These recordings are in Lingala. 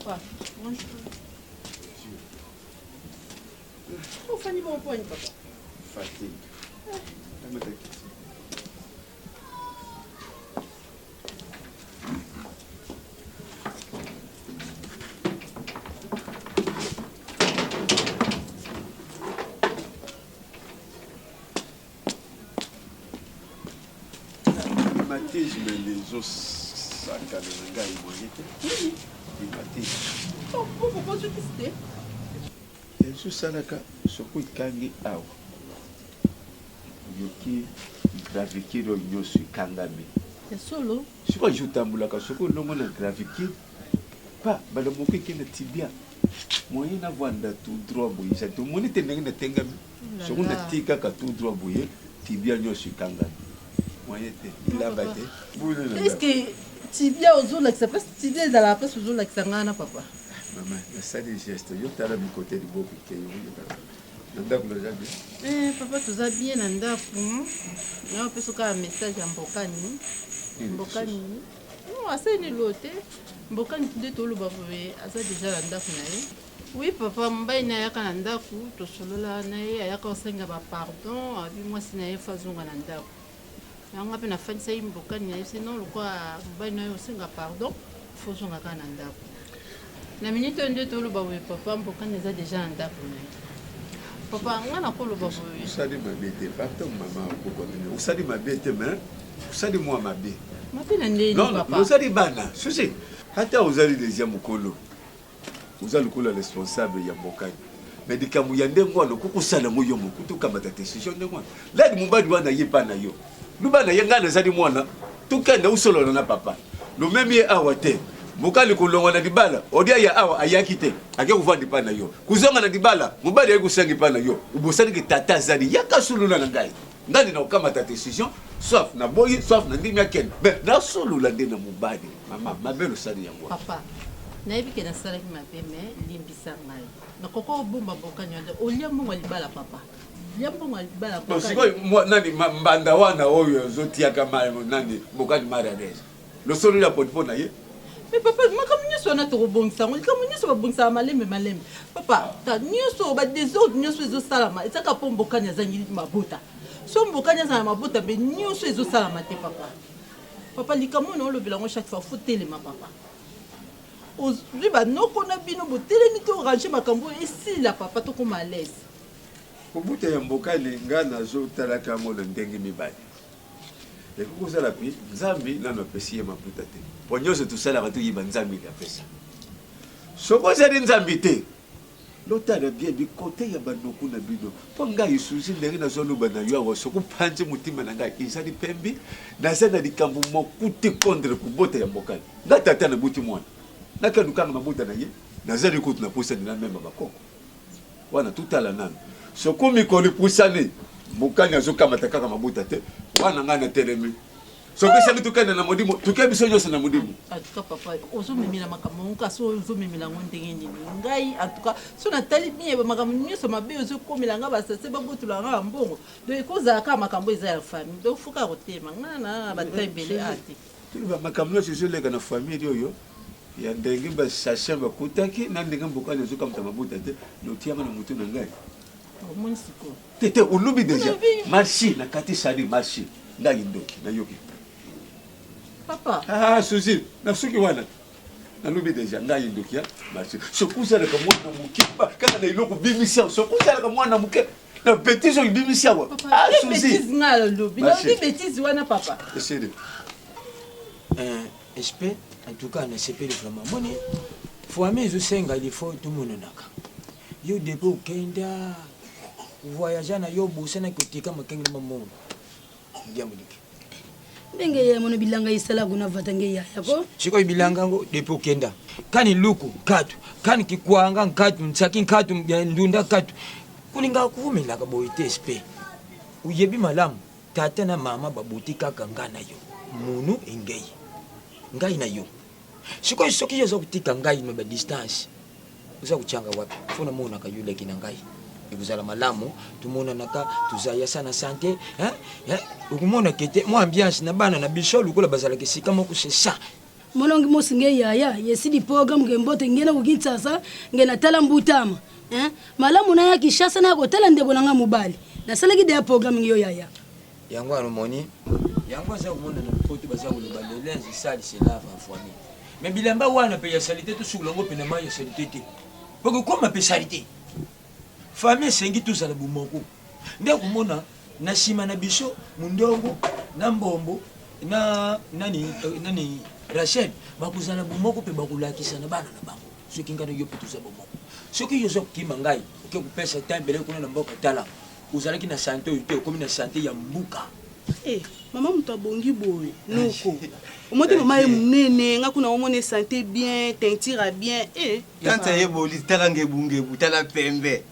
Papa, mange. Oh, Fanny, bon point, papa. Fatigue. Je mets les os à Kananga et Moyete. Il m'a dit. Oh, pourquoi tu dis ça? Je sais que ce coup est kangi awa. Yoki graviki ro nyosu kangami. C'est solo. Si quoi je tambula ka ce coup non na graviki. Pas bala moki qui na tibia. Moyen na vanda tout droit boye. Ça tout monde te na tengami. Ce coup na tika ka tout droit boye. Tibia nyosu kangami. Est-ce que tibia aux la place tibia dans la place aux la sangana papa maman ça des gestes yo tala mi côté du beau que yo nda ko la papa tu as bien nda ku na peso ka message ya mbokani non assez ni loté mbokani de to lo bawe asa déjà la nda ku na ye oui papa mbai na ya kana nda ku to solola na ye ya ka senga ba pardon abi moi sina ye fazunga na nda on a fait une série de sinon le quoi pardon faut son la minute de tout le papa Mbokan les a déjà en date papa on a le babu ça dit ma bête pardon maman vous savez ma bête mais vous savez moi ma bête non papa vous savez bana souci hata vous allez deuxième mukolo vous allez le responsable ya Mbokan mais de kamuyande ngwana kukusala moyo mukutu kama décision de ngwana là du mubadi wana yepa na yo Lubana yengana zadi mwana tukenda usolo na papa lo memie awate mukali kulonga na dibala odia ya awa ayakite ake kuvandi pana yo kuzonga na dibala mubali ya kusengi pana yo ubosani ki tata zadi yakasulula na ngai ngani na kama ta decision sauf na boyi sauf na ndimi yaken be na solula ndena mubali mama mabelo sadi yango papa na yebi ke na sala ki mapeme limbisa ngai na koko bomba bokanyo olia mbongo libala papa non siko nani mbanda wana oyo zotiaka mali nani bokani mari adesa lo solo ya potpo na ye mais papa makamunyo na to bongisa ngo kamunyo so babongisa malembe papa ta nyoso ba désordre nyoso ezo salama etaka po mbokanya zangi mabuta so mbokanya za mabuta be nyoso ezo salama te papa likamono lo bilango chaque fois faut telema papa aujourd'hui ba noko na bino botelemi to ranger makambo ici la papa to ko malaise Kubuta ya mbokali ngana zo talaka mona ndenge mibali. Ekuko sala pi nzambi nano pesi mabuta te. Ponyoso tu sala ka tu yiba nzambi ka pesa. Soko sali nzambi te. Lota na bien bi côté ya bandoku na bino. Ponga isusi ndenge na zo luba na yo soko panje mutima na ngai isali pembi na sana dikambu mokuti contre kubota ya mbokali. Ngata tata na buti mwana. Naka dukanga mabuta na ye. Na zali kutu na posa na memba bakoko. Wana tutala nano. Soko mikoli pusani mukanya azoka mataka kama mabuta te wana ngana telemi soko sali tukana na modimo tukebi sonyo na modimo atuka papa ozo mimila makambo ka so ozo mimila ngonde ngeni ngai atuka so na tali bien makambo nyoso mabe ozo komela nga basase babutula nga mbongo do ekoza ka makambo eza ya famille do fuka rotema ngana ba tembele ati tuliba makambo nyoso zoleka na famille yoyo ya ndenge ba sashamba kutaki na ndenge mbokanya azoka mtamabuta te notianga na mutu na ngai Tete ulubi déjà marché na kati sali marché nda yindoki na yoki papa suzi na suki wana na lubi déjà nda yindoki ya marché sokuza ka mwana muke kana na iloko bimisia sokuza ka mwana muke na bêtise bimisia wa suzi bêtise ngala lubi na bêtise wana papa c'est espère en tout cas na sepeli vraiment moni faut amener zo senga il faut tout monde naka yo debo kenda voyager na yo busana kutika makenga mamongo ndiamulike ndenge ya mono bilanga isala kuna vatange ya yako siko bilanga ngo depo kenda kani luku katu kani kikwanga nkatu nsaki nkatu ndunda katu kulinga kuvumela ka boite spe uyebi malamu tata na mama babutika kangana yo munu engei ngai na yo siko soki yezo kutika ngai no ba distance uza kuchanga wapi funa muna ka yule kina ngai ikuzala malamu tumona naka tuzaya sana santé ukumona kete mo ambiance na bana na bisholu kula bazala kesika moko c'est ça molongi mosinge yaya yesidi program ngembote ngena kukintsasa ngena tala mbutama malamu na ya Kishasa na kotala ndebo nanga mobali nasalaki de program ngiyo yaya yango alomoni yango za umona na poto baza koloba lelenzi sali selava afwani mais bilamba wana pe ya salite to sulango pe na ma ya salite te parce que comme pe salite famille sengi tout ça la bumoko nde kumona na sima na biso mundongo na mbombo na nani Rachel bakuzana bumoko pe bakulakisa na bana na bango soki ngana yo pe tout ça bumoko soki yo zo kimangai ke kupesa time bele kuna na mboka tala uzalaki na santé yote comme na santé ya mbuka maman muto abongi boye noko omote mama ye munene nga kuna omone santé bien teintira bien tanta ye boli tala ngebungebu tala pembe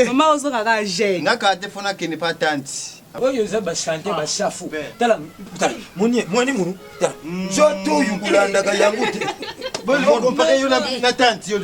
mama ozoka ka jeune nga ka te fona kene pa tanti oyo za ba santé ba safu tala muni munu tala zoto yukulanda ka yangu te boli on compare yo na tanti yo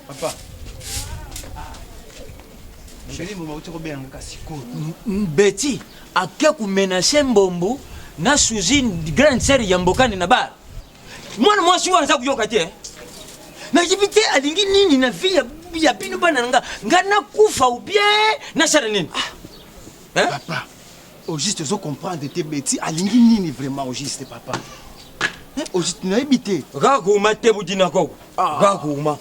Papa. Chérie, maman, tu bien Betty, ake kumenace mbombo na suzine grande sœur ya mbokani na bar. Mwana mwasi wana kuyoka te. Na jibite alingi nini na vie ya bino bana nga na kufa ou bien na sala nini? Papa, au juste je comprends de tes Betty alingi nini vraiment au juste papa. Au juste na habité. Gakuma te budina ko. Gakuma.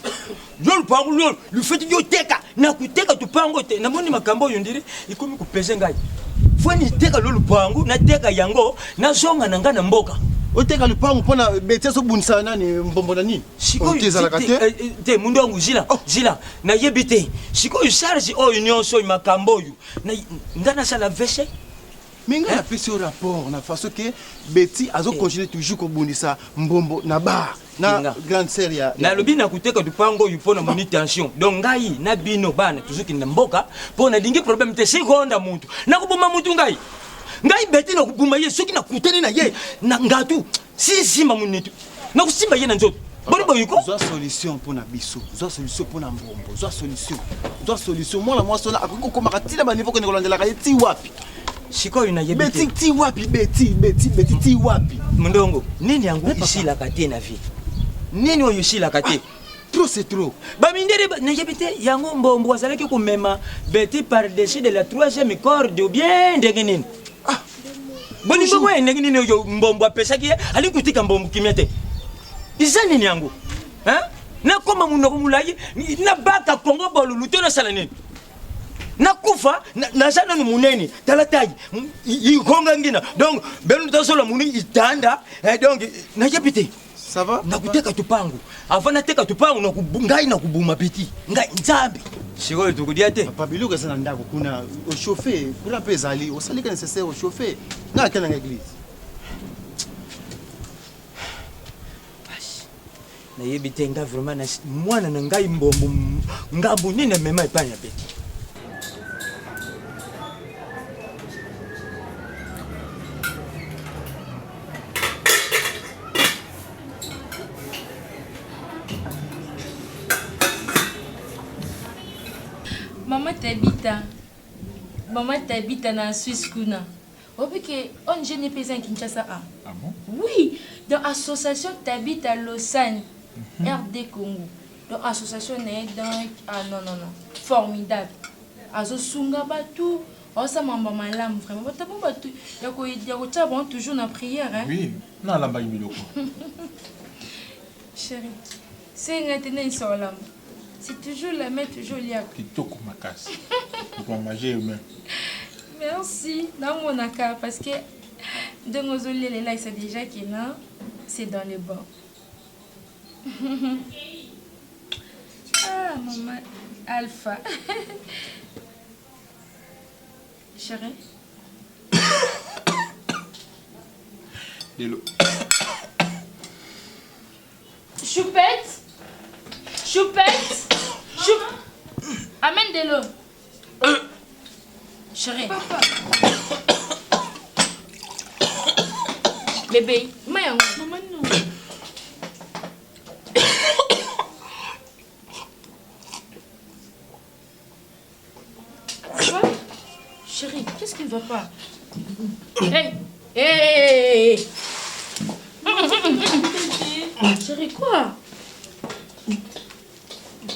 Yol pangu lol, le fait yo teka na kuteka tupango te na moni makambo yondiri ikomi kupeze ngai. Foni teka lolu pangu na teka yango na zonga na ngana mboka. Oteka lupangu pona Betty so bunisa nani mbombo na nini? Siko te mundo wangu zila na yebite. Siko charge o union so makambo yu. Na ngana sala vese. Minga a fait ce rapport na façon que Betty azo continuer toujours ko bunisa mbombo na bar. Na grande sœur ya na lobi na kuteka dupango yupo na moni tension donc ngai na bino bana tuzuki na mboka po na dingi problème te seconda muntu na kubuma muntu ngai Betty na kubuma ye soki na kuteni na ye na ngatu si simba munitu na kusimba ye na nzoto boni boyiko zo solution pour na biso zo solution pour na mbombo zo solution moi sona akoko komaka tila ba niveau ko ngolandela ka ti wapi siko ina yebite Betty ti wapi Betty ti wapi mndongo nini yangu isila kate na vie nini oyo isila kate trop c'est trop bamindere na yebite yango mbombo azalaki kumema Betty par dessus de la troisième corde ou bien ndenge nini boni bongo ndenge nini oyo mbombo apesaki ali kutika mbombo kimete isa nini yangu na koma munoko mulayi na baka Kongo bolulu to na sala nini nakufa nazana no munene talatai ikonga ngina donc belu tasola muni itanda donc na yebite ça va na kuteka tupangu avant na teka tupangu na ngai na kubuma Betty ngai nzambe siko tukudia te papa biluka sana ndako kuna au chauffer kuna pesa ali au salika nécessaire au chauffer na kana église na yebite nga vraiment na mwana na ngai mbombo ngambu nini mema ipanya Betty. Maman t'habite na Suisse kuna. Obi que on jeune paysan Kinshasa a. Ah bon? Oui, dans association t'habite à Lausanne, RD Congo. Dans association donc non. Formidable. Azo sunga batu. Oh ça m'a malam vraiment. T'as pas batu. Yako taba toujours na prière hein. Oui, na la baï miloko. Chérie, c'est ngatina solam. C'est toujours la même, toujours liak. Kitoko makas. Pour manger humain. Merci. Dans mon accord, parce que de nos là, il sait déjà que non, c'est dans le banc. Ah, maman, Alpha. Chérie. De l'eau. Choupette. Choupette. Amène de l'eau. Chérie. Papa. Bébé, maman, non. Quoi? Chérie, qu'est-ce qui ne va pas? Hey! Hey! Chérie, quoi?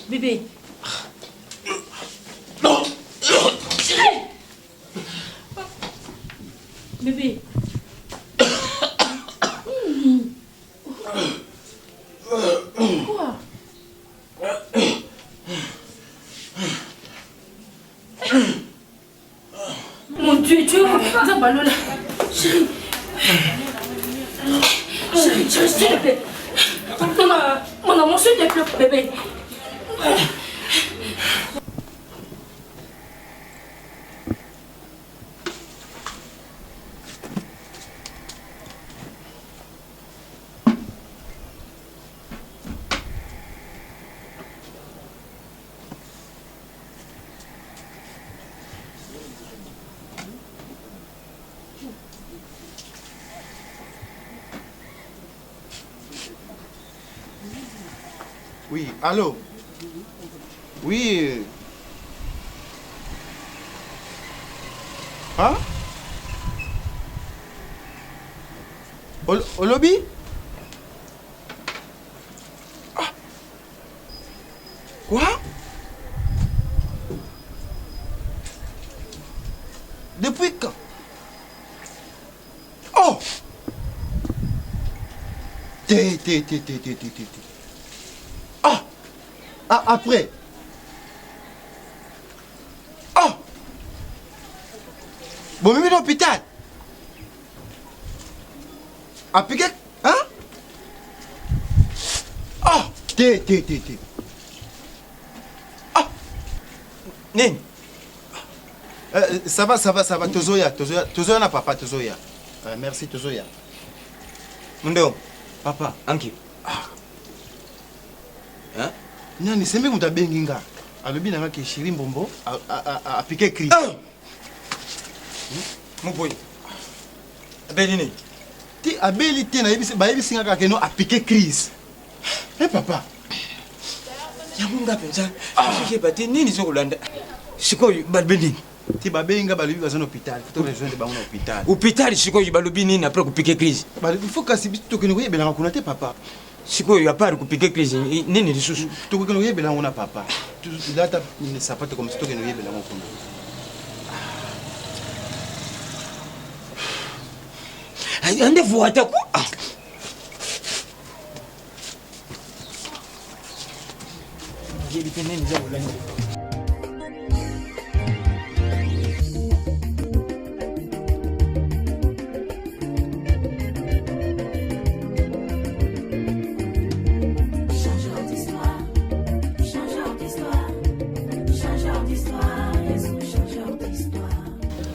Bébé. Chérie! Bébé. Quoi? Mon Dieu, tu es où? Balola. Chérie. Chérie, s'il te plaît. Mon amour, s'il te plaît, bébé. Oui, allô? Oui. Hein? Au lobby? Ah. Quoi? Depuis quand? Oh! Ah, après. Oh! Bon, même à l'hôpital. Après, hein? Oh! Oh! Nene. Ça va. Tozoya na papa, Tozoya. Merci, Tozoya. Mundo. Papa. Anki. Hein? Nani sembe muta benginga. Alobi nanga ke Shiri Mbombo a piqué cri. Muboy. Benini. Ti abeli te na yebisi ba yebisi ngaka ke no a piqué crise. Papa. Yamunga penza. Sike bati nini zokulanda. Sikoyo balbendini. Ti ba benga balobi bazana hôpital. Faut rejoindre ba na hôpital. Hôpital sikoyo balobi nini après ku piqué crise. Il faut kasi bitu to ke no yebela kuna te papa. Sikoyo apart ku piqué crise nini lisusu. To ke no yebela ngona papa. Data ne sapate comme si to ke no yebela ngona. Ande voata ku. Jadi penene zokulanda.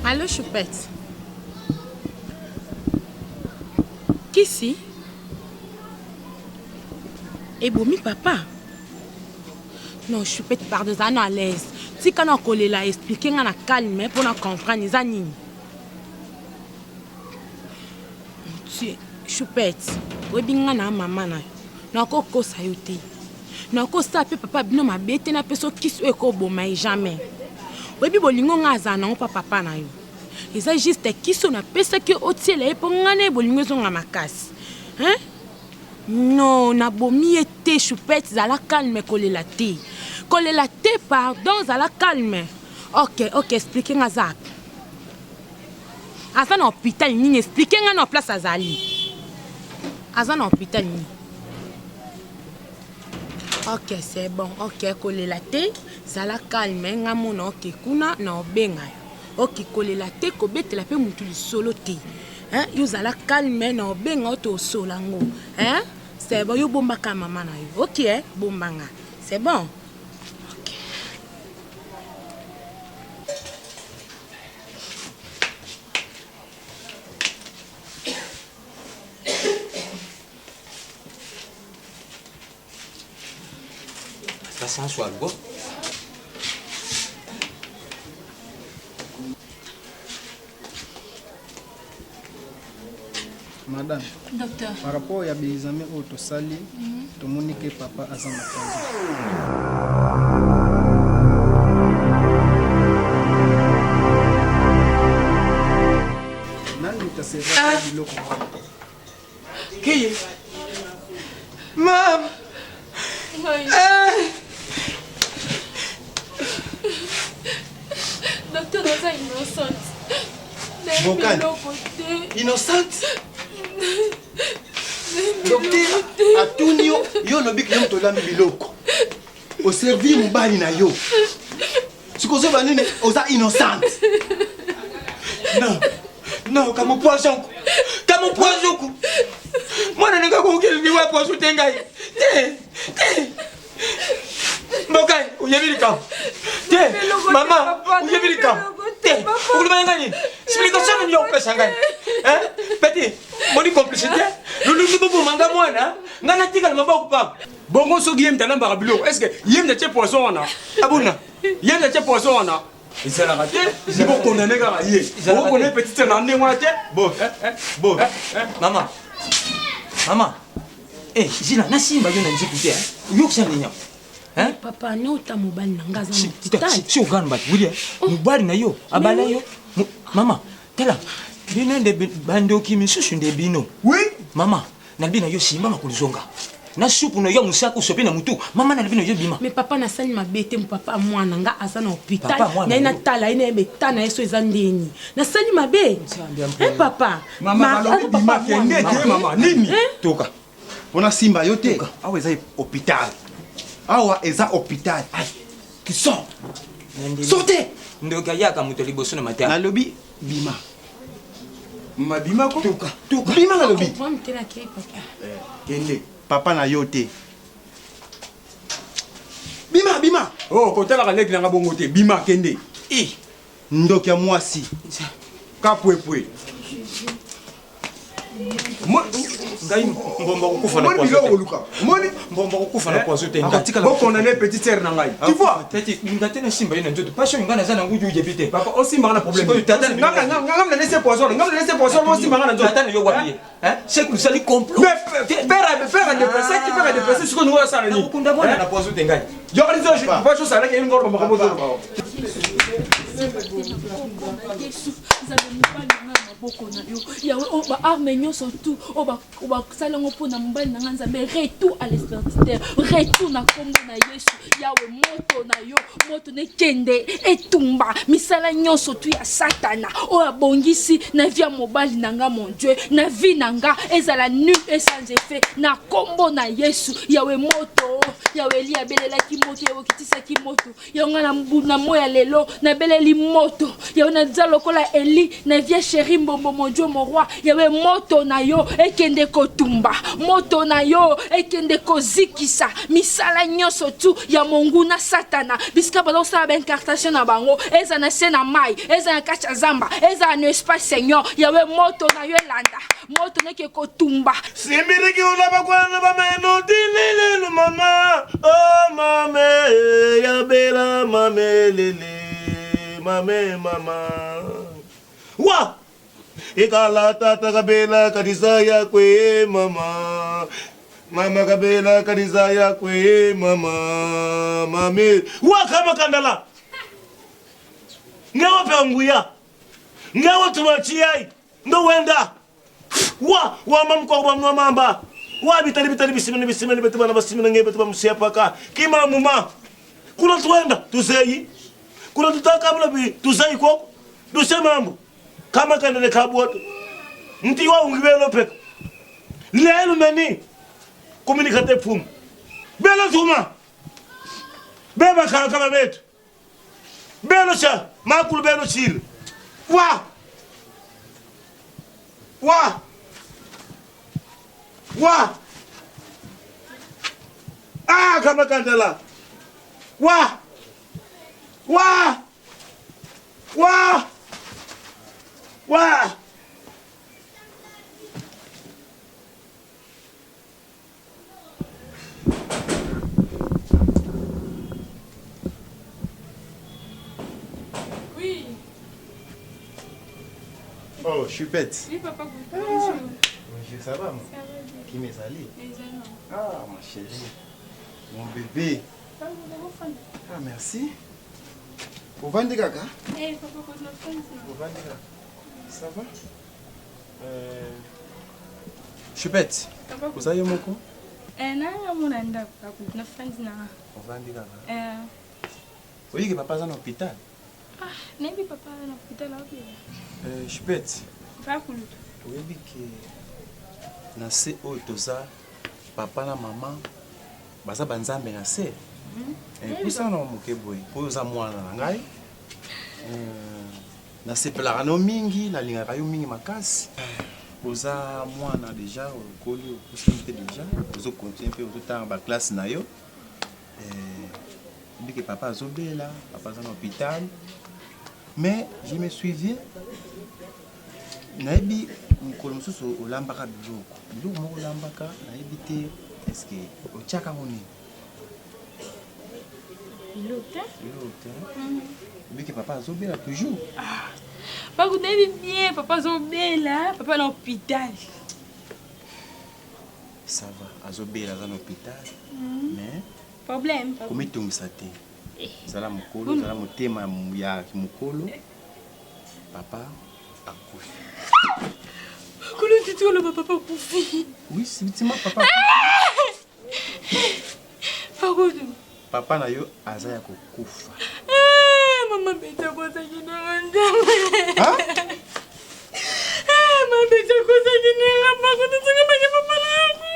Allô, Choupette. Qui si? Et Bomi, papa? Non, Choupette, pardon, ça à l'aise. Si quand on colle là, expliquer, on a calme pour nous comprendre, ça n'y. Choupette, oui, bien, na maman, na ko sayote. Na ko sape papa bino mabete na peso kisu eko bomai jamais. Oui, bien, bolingo ngaza na papa na yo. Eza juste kiso na pesa ki otiele e pongane bolingo zonga makasi. Hein? Non, na bomi ete Choupette zala calme kolela te. Kolela te pardon zala calme. OK, expliquez nga zap. Asa na hôpital ni expliquez nga na place azali. Asa na hôpital ni. OK, c'est bon. OK, kolela te zala calme nga mona OK kuna na obenga. okikolela te kobetela mpe mutu lisolo te yo ozala calme na obenga oto osola ngo c'est bon yo bombaka mama na yo ok bombanga c'est bon. Ça un soir, bon. Madame, Docteur. par rapport à l'examen au Sali, tout le monde que papa a son Qui? Maman! Docteur, nous sommes innocentes. Bokan. Innocente? Docteur, à tout niveau, yo lobi que yo lami biloko. Au servir mobali na yo. Sikozo banini oza innocente. Non, comme poisson. Comme poisson. Moi, je n'ai pas compris que je poisson tengai. Bokai, où y a vu le camp? Maman, où y a vu le camp? Où l'avez gagné? Explication de l'homme Pessangai. Hein? Petit, mon complicité. Nous nous devons manger moins, hein? Nana tika ne m'a pas. Bongo so guillem talam barabilo. Est-ce que yem de poisson on a? Abuna. Yem de poisson on a. Il s'est raté. Il faut condamner car yé. On connaît petite nande moi té. Bon, bon. Maman. Maman. Eh, Zina, na simba yo na nzikuté, hein? Yo kusha ninya. Hein? Papa, no ta mobali na ngaza na hospital. Si ogana bat, wuli. Mobali na yo, abala yo. Mama, tela. Bino nde bando kimi susu nde bino. Oui. Mama, na bino yo simba makulizonga. Na supu no yo musaka usope na mutu. Mama na bino yo bima. Mais papa na sali mabete mu papa mwana nga asa na hospital. Na ina tala ina betana yeso ezandeni. Na sali mabe. Papa. Mama bima kende te mama nini? Toka. Pona simba yo te. Awa eza hôpital. Awa eza hôpital. Qui sort? Sortez. Ndoka yaka muto liboso na mata. Na lobi bima. Mabima ko? Toka. Bima na lobi. Moi mtena kei papa. Kende. Papa na yo te. Bima. Oh, kotala ka leki na bongo te. Bima kende. Ndoki ya mwasi. Kapwepwe. Ngai mbomba kukufa na poison. Moni mbomba kukufa na poison te. Bon condamner petite sœur na ngai. Tu vois? Tati ngatena simba yena nzoto. Passion ngana zana nguju ujepite. Papa aussi mangana problème. Ngam na laisser poison. Aussi mangana nzoto. Tata yo wapi? Hein? C'est que ça li complot. Père a dépressé, qui père a dépressé ce que nous ça ni. Kunda mwana na poison te ngai. Yo organise pas chose ça là qui est ngoro makambo. yawe oba arme nyonso tu oba salango mpona mobali na nga nzambe retour à l'espérance retour na kombo na yesu yawe moto na yo moto nekende etumba misala nyonso tu ya satana oyo abongisi na vie ya mobali na nga mon dieu na vie na nga ezala nul et sans effet na kombo na yesu yawe moto yawe eli abelelaki moto yawe okitisaki moto yawe nga na moya lelo nabeleli moto yawe naza lokola eli na vie chéri mbombo mon dieu mon roi yawe moto na yo ekende kotumba moto na yo ekende kozikisa misala nyonso tu ya monguna satana bisika bazosala baincartation na bango eza na se na mai eza na kati ya zamba eza na espace seigneur yawe moto na yo elanda moto neke kotumba simbiriki ulaba kwana bameno dililelu mama oh mame yabela mame lele mame mama wa ikala tata kabela kanisa yakwe mama mama kabela kanisa yakwe mama mame wa kama kandala ngawa panguya ngawa tumachiai ndo wenda wa mamko wa mamba wa bitali bisimani betubana basimana ngebe tubamusia paka kima muma kuna tuenda tuseyi kuna tutakabla bi tuseyi ko dusemambo kama kandele kabwoto mti wa ungibelo peka lelo meni communicateur fum belo tuma beba kama betu belo cha makulu belo chile Wa! Wa! Wa! Ah, kama kandela. Wa! Wa! Wa! Wa! Oui. Oh, Chupette. Oui, papa. Bonjour. Bonjour, ça va, moi? Ça va bien. Qui m'est allé? Exactement. Ah, ma chérie. Mon bébé. Ah, merci. Vous vendez gaga? Eh, papa, quand on fait Vous vendez gaga? Ça va? Chupette. Vous avez mon coup? Na mon anda papa, na friends na. Vous vendez gaga? Oui, que papa est en hôpital. Ah, nebi papa na hôpital là. Chupette. Pas cool. Oui, que na se o toza papa na maman baza banzambe na se. Pour ça na moke boy. Pour za mwana na ngai. Na sepelaka no mingi, na lingaka yo mingi makasi. Oza mwana déjà okoli okusite déjà. Ozo continuer pe otanga ba classe na yo. Que papa azobela, papa est en hôpital. Mais je me souviens, naebi mukolo mosusu olambaka biloko. Biloko moko olambaka, naebi te, est-ce que otiaka ngoni? Biloko te? Biloko te. Que papa azobela toujours. Ah, pas que tu bien, papa azobela, papa à l'hôpital. Ça va, azobela dans l'hôpital. Mais problème. Comment tu me sati? Zala mukolo, zala mutema ya mukolo. Papa akufi. Kolo tu le papa akufi. Oui, c'est moi papa. Papa na yo azaya kokufa. Maman beta koza kinanga ndama. Ah? Maman beta koza kinanga pako tsinga banya papa na akufi.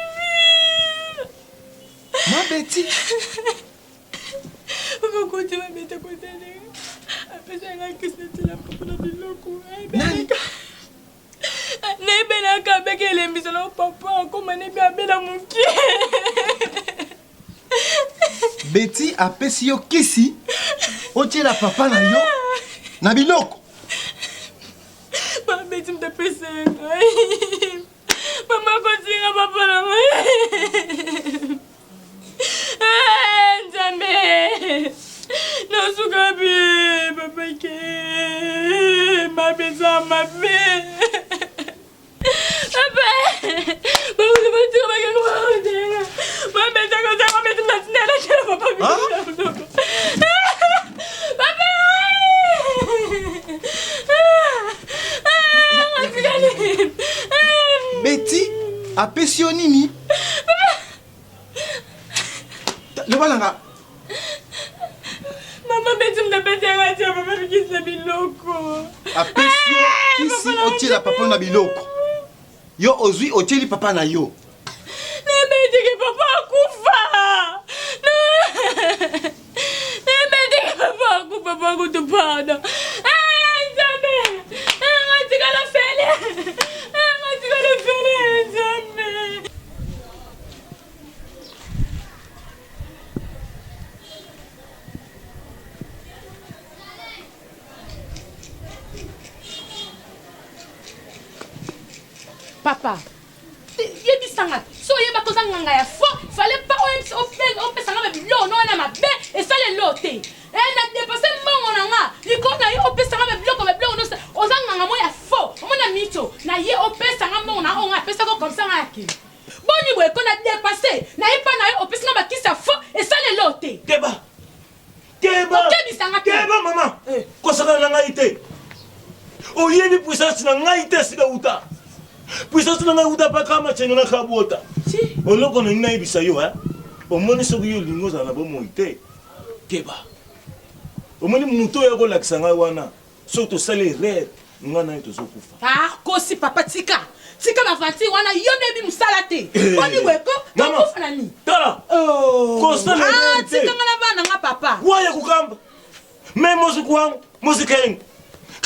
Ma Betty. Papa koza ma beta koza ne. Apesa nga kisneti la papa na biloko. Nani? Nebe na kabeke le mbisalo papa koma nebe abela muki. Betty apesi yo kisi. Otiela papa na yo na biloko. Mama Betty mtapesa ngai. Mama kozinga papa na ngai. Nzambe. Nasuka bi papa ke. Ma beza ma be. Papa. Mama kozinga papa ke kozinga. Ma beza kozinga ma beza matinela ke papa bi. Betty apesi yo nini? Lobalanga. Mama Betty mtapesi ngati papa bikisa biloko. Apesi yo kisi otiela papa na biloko. Yo ozwi otieli papa na yo. Nebeti ke papa akufa. Nebeti ke papa akufa papa kutupada. Nzambe. Ngatika la fele. Ngatika la fele nzambe. Papa, yebi sanga, so yeba koza nganga ya fo, fallait pas on peut sanga be lo no na mabe et ça les loté. Na dépasser mongo nanga, liko na yo pe sanga be bloko no oza nganga mo ya fo, mo na mito, na ye o pe sanga mongo na on a pe ça comme ça ngaki. Boni we ko na dépasser, na yepa na yo o pe sanga ba kisa fo et ça les loté. Keba. Keba. Keba mama. Kosaka na ngai te. O yebi puissance na ngai te sika uta. Puissance na ngai uta pa kama chenga na kabota. Si. Oloko na ngai bisa yo ha. Omoni soki yo lingo za na bomo ite. Keba. Omoni muto ya ko lakisa ngai wana. So to sale red ngana ito sokufa. Ah, kosi papa tika. Tika na vanti wana yo nebi musala te. Boni weko, tokufa na ni. Tala. Oh. Kosta na ah, tika ngana bana nga papa. Waya kukamba. Me mosu kwang, mosu keng.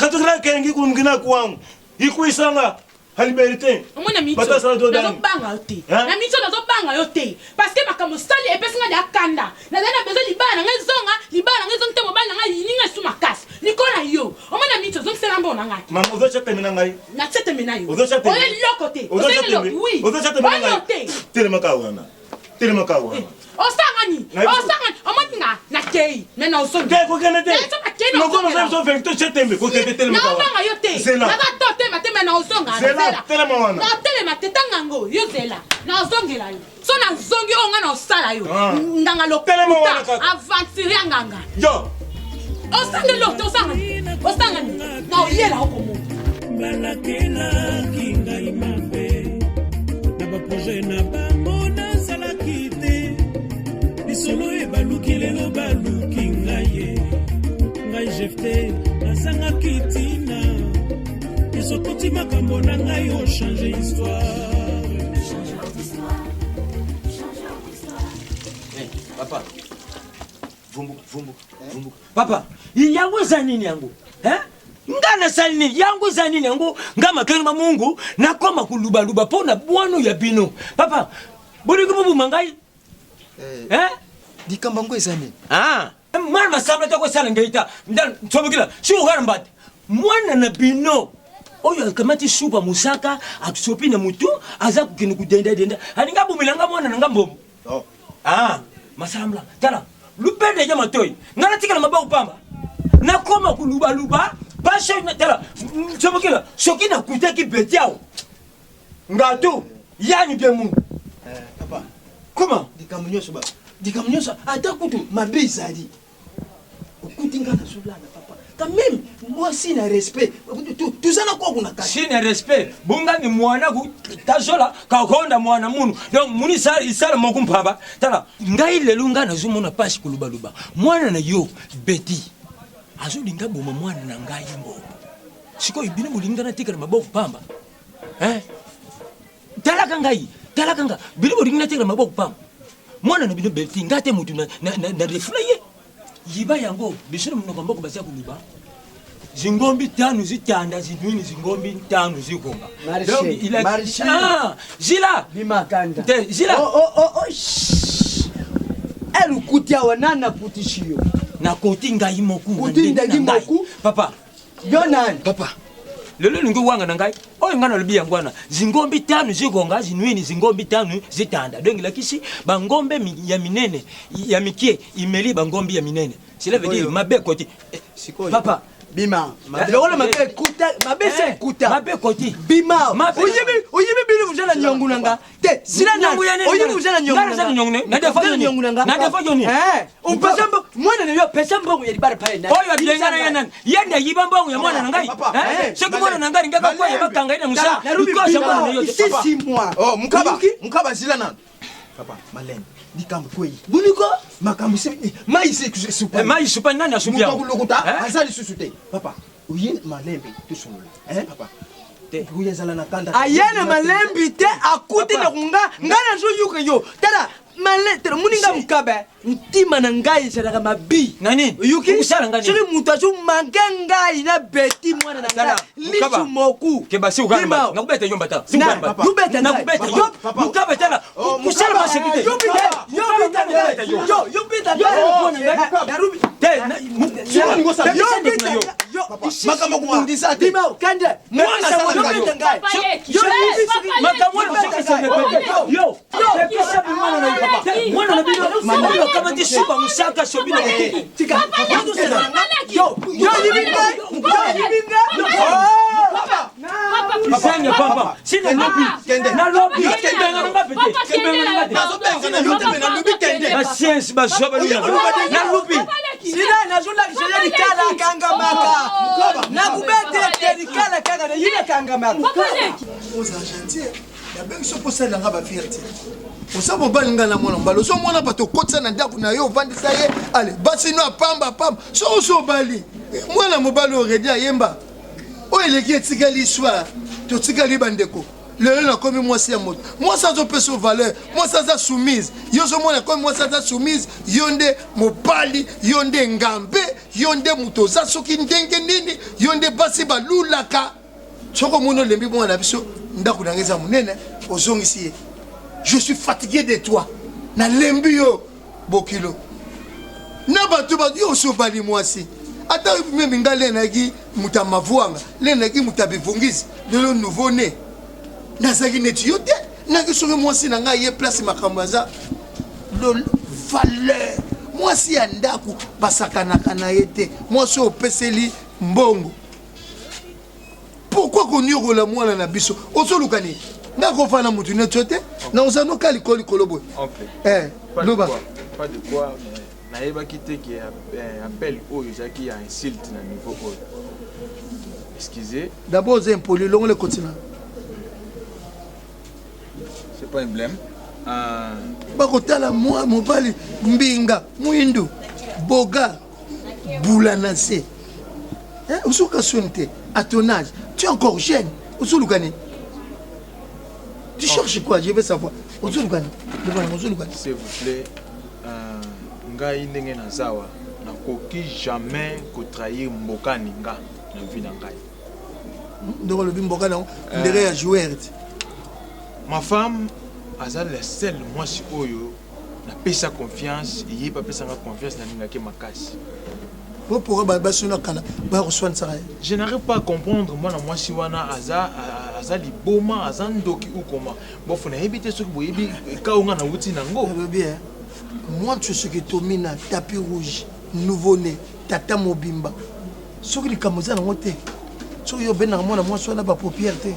katukira kengi kumgina kwangu ikuisanga liberté omona mitso nazobanga yo te na mitso nazobanga yo te parce que makambo sali epesinga de akanda nazali na besoin libala na ngai zonga te mobali na ngai yininga esu makasi likola yo omona mitso ozongisela mbo na ngai mama ozochatemena ngai nachatemena yo oyo liloko te ozochatemena ngai telemaka wana osangani omotinga nakei mena osongi naobanga yo te nazatotema te mena osonga natelema te tangango yo zela nazongela yo so nazongi oyo nga na osala yo nganga lokuta avantire ya nganga osangeli yo te osangani na oyela okomo balakelaki ngai mabe na baproje na bango nazalaki te lisolo ebaluki lelo baluki ngai ye ngai jefte nazangaki ntina esokoti makambo na ngai ochange histoire. Papa vumbuka papa yangu eza nini yangu ngana sali nini yangu eza nini yangu ngama kelima Mungu nakoma kulubaluba pona bwano ya bino papa bolingo bubuma ngai dikambango eza nini mwana masamba tako sala ngeita nsobukila shugana mbate mwana na bino oyo akamati supa musaka akusopi na mutu aza kukini kudenda aninga bumilanga mwana nanga mbomu masambla tala lupende ya matoi ngana tikala mabao pamba nakoma kulubaluba basho tala nsobukila shokina kutaki betiao ngatu yani bye Mungu papa comment dikamunyoso ata kutu mabe ezali okuti nga na solana papa quand même moi si na respect tuzana kwa kuna kasi si na respect bunga ni mwana ku tazola ka honda mwana munu donc muni isala mokumpaba tala ngai lelo nga na zumuna pasi kulubaluba mwana na yo beti azolinga boma mwana na ngai mbo siko ibine mulinga na tikala maboko pamba talaka nga bino mulinga na tikala maboko pamba mwana na bino beti ngate mutu na reflaye yiba yango bishira munoko mboko basia kuluba zingombi tanu zitanda zidwini zingombi tanu zikonga marché zila bimakanda te zila elu kutia wanana putishiyo na koti ngai moku kutinda ngimoku papa yonan papa lelo ningo wanga na ngai oyo ngana lobi yangwana zingombi tanu zikonga zinwini zingombi tanu zitanda dongi lakisi bangombe ya minene ya mikie imeli bangombi ya minene cela veut dire mabe koti papa bima mabe wala mabe kuta mabe se kuta mabe koti bima oyibi bili vujana nyongunanga te sila na oyibi vujana nyongunanga na defa yoni umpasambo mwana ne yo pesambo ya libara pale na oyo bilengana yana yenda yibamba ya mwana nangai seko mwana nangai ngaka kwa yabakanga ina musa because mwana yo sisi moi mukaba sila na papa malene dikambo kwei buniko makambo se maïs supa maïs supa nani asupia mukulukuta azali susute papa uyin malembe tusungula papa te uyezala na kanda ayena malembi te akuti na kunga ngana zo yuka yo tala malete muninga mukabe ntima na ngai zalaka mabi nani yuki usala ngani siri mutu azu manke ngai na beti mwana na ngai lisu moku ke basi ugamba nakubeta yomba ta singamba yubeta nakubeta mukabe tala usala masekite yubeta darubi te sio ngosa makama kumundisa te dima kande mwana sa yubeta ngai makamwana usikisa yo mwana na papa mwana na bino kama tisupa musaka shobina yake tika yo yibinga papa isanya papa sina lobi na lobi kendenga ngapete kendenga ngapete na science ba shoba na lobi sina nazula kishaya dikala kanga maka na kubete dikala kanga na yina kanga maka aux argentiers ya bengi so posala nga ba fierté osa mobali nga na mwana mbala oso mwana bato kotisa na ndako na yo ovandisa ye ale basi no apamba so oso bali mwana mobali oredi ayemba oyo eleki etikali histoire totikali bandeko lelo nakomi mwasi ya moto mwasi azopesa valeur mwasi aza soumise yo ozomona komi mwasi aza soumise yo nde mobali yo nde ngambe yo nde moto oza soki ndenge nini yo nde basi balulaka soko mono lembi mwana na biso ndako na ngeza monene ozongisi ye je suis fatigué de toi na lembi yo bokilo na bato yo osobali mwasi ata meme nga lenaki muta mavuanga lenaki muta bivungisi lelo nouveau né nazaki neti yo te naki soki mwasi na ngai ye place makambo aza valeur mwasi ya ndako basakanaka na ye te mwasi opeseli mbongo pourquoi koniokola mwana na biso ozoluka nini nga kofana mutu neti yo te na ozanoka likolo boye loba pas de quoi nayebaki te ke appel oyo ezalaki ya insulte na niveau oyo excusez d'abord oza impoli longole continent c'est pas un blème bakotala mwa mobali mbinga mwindu boga bula na se osuka soni te à ton âge tu es encore jeune osoluka nini tu cherches quoi je veux savoir osoluka nini s'il vous plaît ngai ndenge nazawa nakoki jamais kotrahir mbokani nga na vie na ngai ndeko lobi mbokani ndenge ya joueur ma femme aza la seule mwasi oyo napesa confiance ye bapesanga confiance na ningaki makasi pourquoi basuna kala ba kosoanisaka ye je n'arrive pas à comprendre mwana mwasi wana aza liboma aza ndoki ukoma bofu nayebi te soki boyebi kaonga na wuti nango bien moi tu sais que tomina tapis rouge nouveau né tata mobimba soki likambo eza nango te soki yo benaka mwana mwasi wana bapaupière te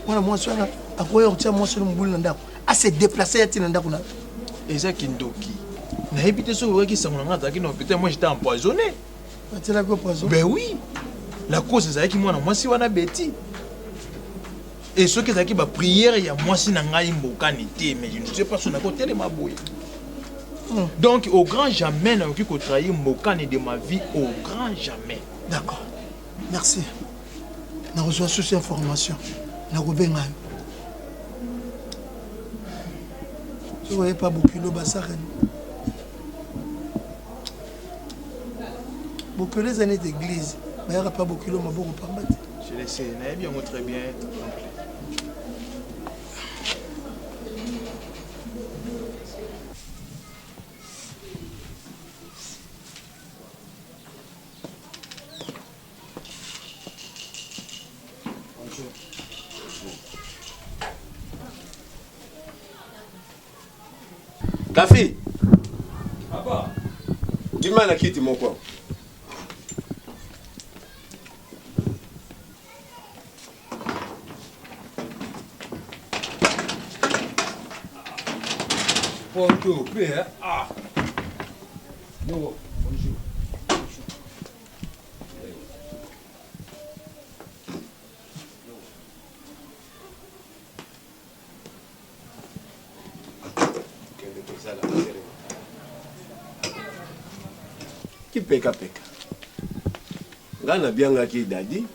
mwana mwasi wana akoya kotia mwasi wana mobulu na ndako ase déplace ya ntina ndako na eza kindoki nayebi te soki oyaki sango na nga azalaki na hôpital moi j'étais empoisonné atelaki poison ben oui la cause ezalaki mwana mwasi wana beti et soki ezalaki baprière ya mwasi na ngai mbokani te mais je ne sais pas so nakotelema boye donc au grand jamais nakoki kotrahir mbokani de ma vie au grand jamais d'accord merci nakozwa susu information nakobenga yo soki oye pa bokilo basakani bokilo eza neti église bayaka pa bokilo maboko pamba te je le sais nayebi yango très bien Kafi. Papa. Dis-moi na kiti moko. Bonjour, bien. Ah. Bonjour. Peka nga na biangaki dadi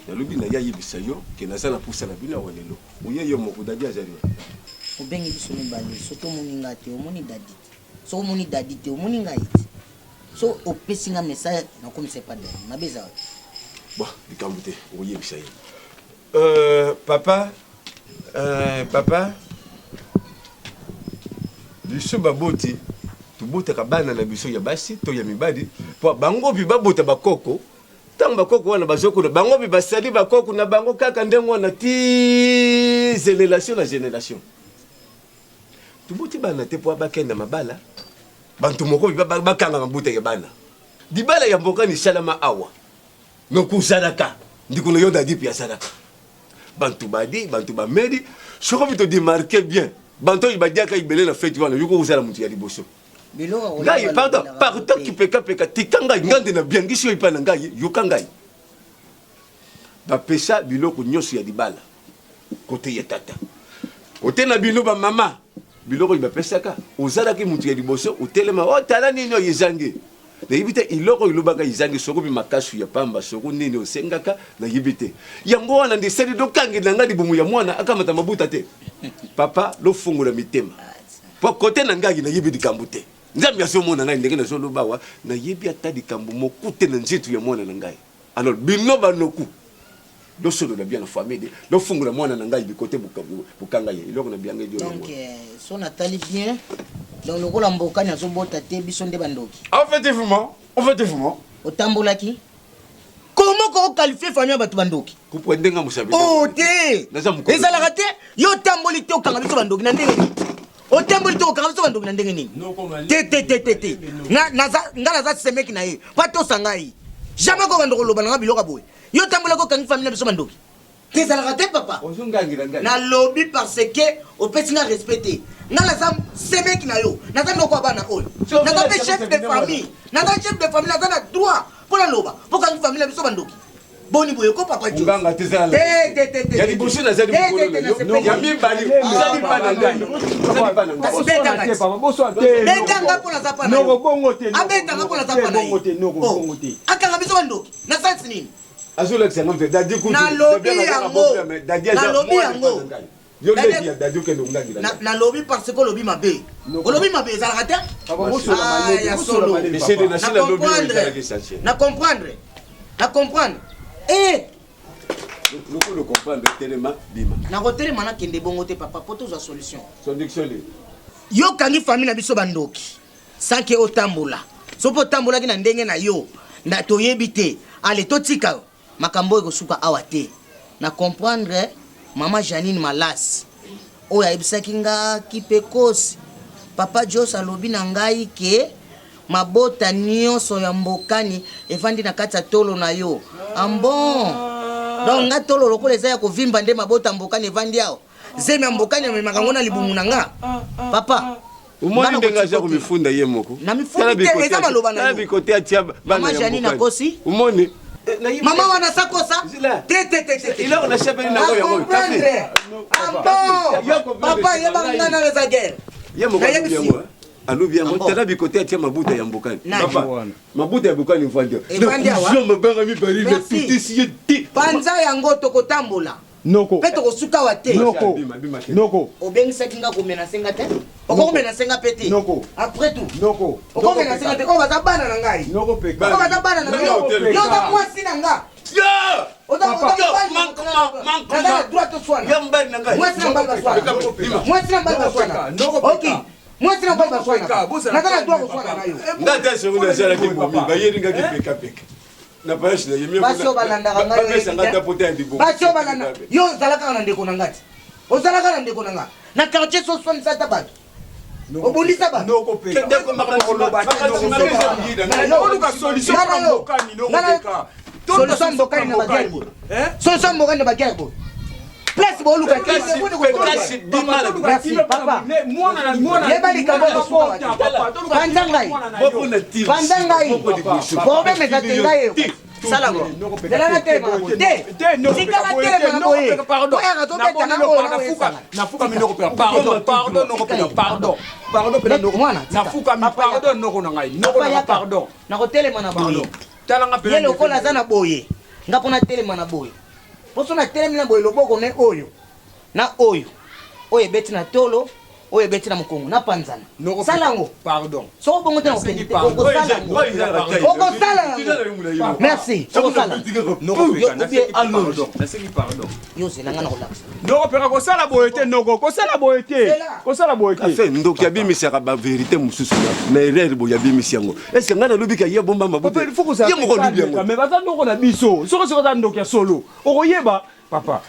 nalobi na ya yebisa yo ke naza na pusa na bino awa lelo oye yo moko dadi azali obengi biso mibale soki omoni nga te omoni dadi te soki omoni dadi te omoni ngai te so opesi nga message nakomisa epa dadi mabe eza wapi bon likambo te oyebisa ye papa biso baboti tubotaka bana na biso ya basi to ya mibali po bango bi babota bakoko tango bakoko wana bazokuna bango bi basali bakoko na bango kaka ndengo wana ti génération na génération tuboti bana te po bakenda mabala bantu moko bi bakanga mabuta ya bana dibala ya mboka ni salama awa nokuzalaka ndikuno yo dadi pia salaka bantu badi bantu bamedi soko bito démarquer bien bantu ibadiaka ibele na fête wana yuko uzala mutu ya liboso ngai pardon partout qui peka tikanga ngande na biangisi yo ipana ngai yoka ngai bapesa biloko nyonso ya libala kote ya tata kote na bino ba mama biloko bapesaka ozalaki mutu ya liboso otelema otala nini oyezangi nayebi te iloko ilobaka izangi soko bimakasu ya pamba soko nini osengaka nayebi te yango wana ndesali dokangi na ngai libumu ya mwana akamata mabuta te papa lofungola mitema po kote na ngai nayebi likambo te nzambe azomona ngai ndenge nazoloba awa nayebi ata likambo moko te na nzetu ya mwana na ngai alors bino banoku losolola bien na famille lofungola mwana na ngai bikote bukanga ye eloko na bianga dio donc so natali bien donc lokola mbokani azobota te biso nde bandoki effectivement otambolaki comment ko qualifier famille ya bato bandoki kupwa ndenga musabi oh te ezalaka te yo tamboli te okanga biso bandoki na ndenge nini otamboli te okanga biso bandoki na ndenge nini te nga naza semeki na ye pa tosa ngai jamais ko bandoko loba nanga biloko boye yo tambola ko kangi famille na biso bandoki te ezalaka te papa nalobi parce que opesi nga respecté nga naza semeki na yo naza ndoko ya bana oyo naza mpe chef de famille naza na droit mpo na loba mpo kangi famille na biso bandoki boni boye ko papa jo ya liboso nazali mokolo ya mibali ozali bana ngai betanga mpo naza pana abetanga mpo naza pana akanga biso bandoki na sansi nini azolakisa ngamte dadi kuti nalobi yango nalobi parce que olobi mabe ezalaka te ya solo na comprendre nakotelema nakende bongo te papa po tozwa solution yokangi famille na biso bandoki sanke otambola so mpo otambolaki na ndenge na yo toyebi te ale totika makambo ekosuka awa te na comprendre mama Janine Malasi oyo ayebisaki nga kipekosi papa Jos alobi na ngai ke mabota nyonso ya mbokani evandi na kati ya tolo na yo ambon donc nga tolo lokola eza ya kovimba nde mabota mbokani evandi awo zemi ya mbokani amemaka ngo na libumu na nga papa umoni ndenge aza komifunda ye moko na mifundi te eza maloba na yo bikote atia bana ya Janine akosi umoni mama wana sakosa te iloko na chapeli na ngo yango café papa yeba ngana na za guerre ye moko yango alobi yango tala bikote atia mabuta ya mbokani mabuta ya mbokani mfandi mabanga mibali le tutisi ye ti panza yango tokotambola noko pe tokosuka wa te noko obengisaki nga komena senga te okomena senga pe te après tout okomena senga te obaza bana na ngai obaza bana na ngai yo za mwasi na nga mwasi na mbali baswana nakana dwa kuswana nayo ngata sekonda zala ki bomi bayeri ngaki peka na pashi na yemi basho balandaka ngayo basho balanda yo zalaka na ndeko na ngati ozalaka na ndeko na nga na quartier so soni sata bato obundisa bato noko peka ndeko makolo bato noko solution kwa mbokani noko peka solution mbokani na bagerbo solution mbokani na bagerbo place boluka kasi merci papa yebali kabo pandangai bobe mekatengai salamo delana telema te tikala telema na boye oya to beta na boye nafuka minoko pera pardon noko pera pardon pera noko mwana nafuka mi pardon noko na ngai noko na pardon nako telema na boye talanga pera yelo kola za na boye ngapona telema na boye poso na telemi na boye loboko ne oyo na oyo ebeti na tolo oyo ebeti na mokongo na panzana salango pardon soko bongo te okosala merci okosala yo zelanga na kolakisa noko peka kosala boye te noko kosala boye te afe ndoki abimisaka baverité mosusu na erreur boye abimisi yango ese ngai nalobika ye bomba mabuye moko olubi yango me baza ndoko na biso soko za ndoki ya solo okoyeba papa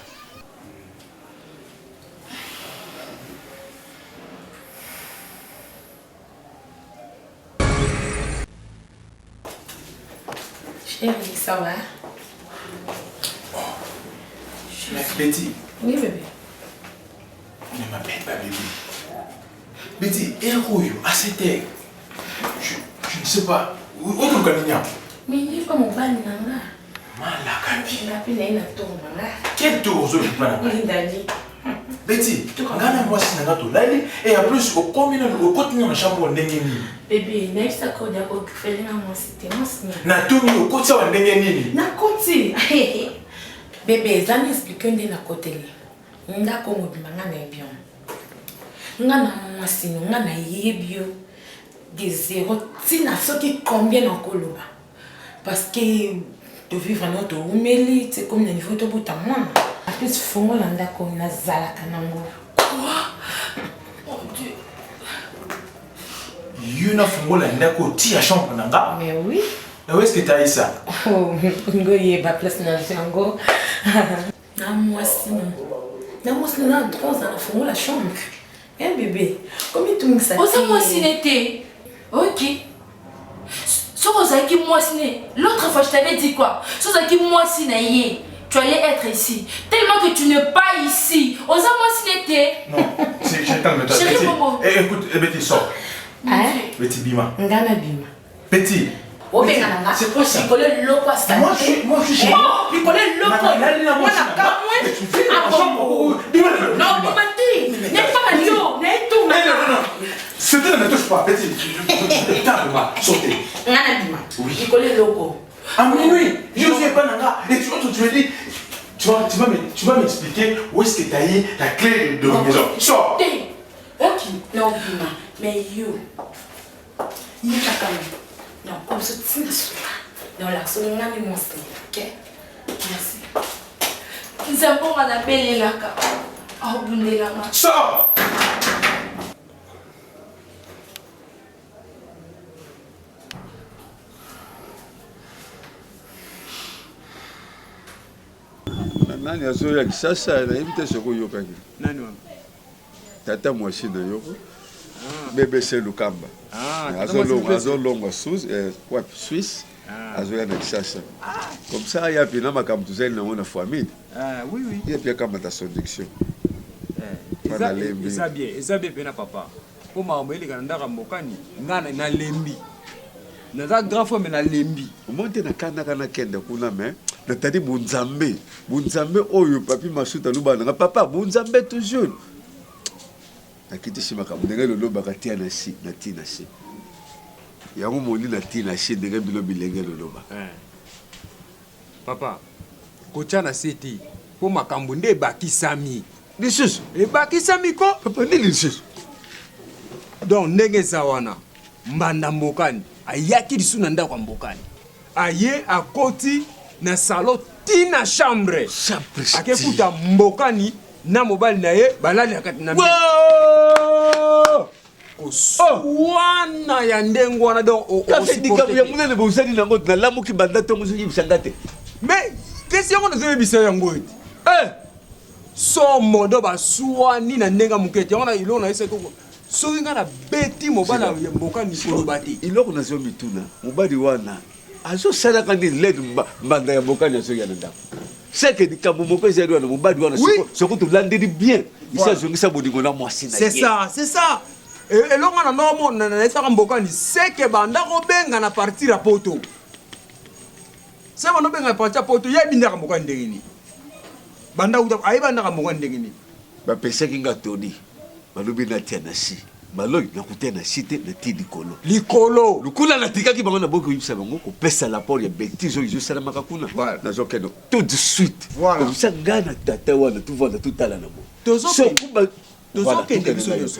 Chérie, ça va? Betty. Oui, bébé. Ne m'appelle pas bébé. Betty, héros, à cette heure. Je ne sais pas. Où est le camion? Mais il n'est pas mon bal, nana. Malakabi. Je l'appelle un tour, nana. Quel tour, je ne sais pas. Il est d'aller. Betty, regarde moi si nana to lali et en plus au combien au côté dans la chambre ndenge nini. Bébé, next accord ya ko faire na moi c'était moi signe. Na to ni au côté wa ndenge nini. Na côté. Bébé, ça m'explique ndé na côté li. Ndako mo bimanga na bien. Nga na moi signe nga na yebio. de zéro tina soki combien na koloba parce que de vivre notre umeli c'est comme le niveau de buta mwana en plus fongo la ndako na zalaka nango quoi mon dieu yuna fongo la ndako ti a chambre nanga mais oui où est-ce que tu as ça oh ngoye ba place na jango na moi sinon na droit na fongo la chambre hein bébé comment tu me sais ça moi si n'était ok. Qui moi l'autre fois je t'avais dit quoi? Qui moi tu allais être ici. Tellement que tu n'es pas ici. Osa moi n'était. Non, c'est calme toi. Chérie Momo. Écoute, Betty sort. Hein? Betty Bima. Ngana Bima. Petit. C'est quoi ça? Moi je suis chez moi. Il connaît l'eau. Moi non, n'est pas Mario. N'est tout. Non. Ce ne me touche pas, Betty. Calme-moi, sautez. Il connaît l'eau. Ah oui, je ne sais pas Nanga. Et tu me dis, tu vas m'expliquer où est-ce que tu as eu la clé de la maison. Sors. Ok. Non, Bima. Mais yo. Il est quand même. Non, comme ça, tu n'as pas. Non, là, c'est un ami monstre. Ok? Merci. Nous avons un appel là. Oh, Bundela. Sors! nani azoya kisasa nayebi te soki oyokaki nani wana tata mwasi na yo BBC Lukamba azolongwa Suisse azoya na kisasa comme ça ya pina makambo tozali nango na famille ye pia kamata son diction eza bien pena papa po makambo eleka na ndaka mbokani nga na lembi naza grand fois me na lembi omonte nakandaka nakende kuna me natali bunzambe oyo papi masuta luba nanga papa bunzambe toujours nakitisi makambo ndenge lolobaka tia na si na tina si yango moni na tina si ndenge bilo bilenge loloba papa kotia na si te po makambo nde ebakisami lisusu ebakisami ko papa nde lisusu donc ndenge eza wana mbanda mbokani ayaki lisu na ndako ya mbokani aye akoti na salon tina chambre akekuta mbokani na mobali na ye balali akati na koswana ya ndenge wana ya munene bozali nango nalamuki banda ntongo soyebisanga te mais kesi yango nazoyebisa yango ete so modo baswani na ndenge moke te yango na iloko na yese koko soki nga na beti mobali ya mbokani koloba te iloko nazomituna mobali wana azosalaka nini lede mbanda ya mbokani azoya na ndako seke likambo moko ezali wana mobali wana soki tolandeli bien isi azongisa bolingo na mwasi na ye c'est ça elongo na nomona naesaka mbokani seke banda kobenga na partir ya poto se banda obenga na partir ya poto yebi ndaka mbokani ndenge nini banda uta ayeba ndaka mbokani ndenge nini bapesaki nga toni balobi natia na si maloi nakutia na si te natie likolo lukula natikaki bango na boki oyebisa bango kopesa laport ya betise oyo ezosalamaka kuna nazokende tout de suite komisa ngai na tata wana tovanda totala na bo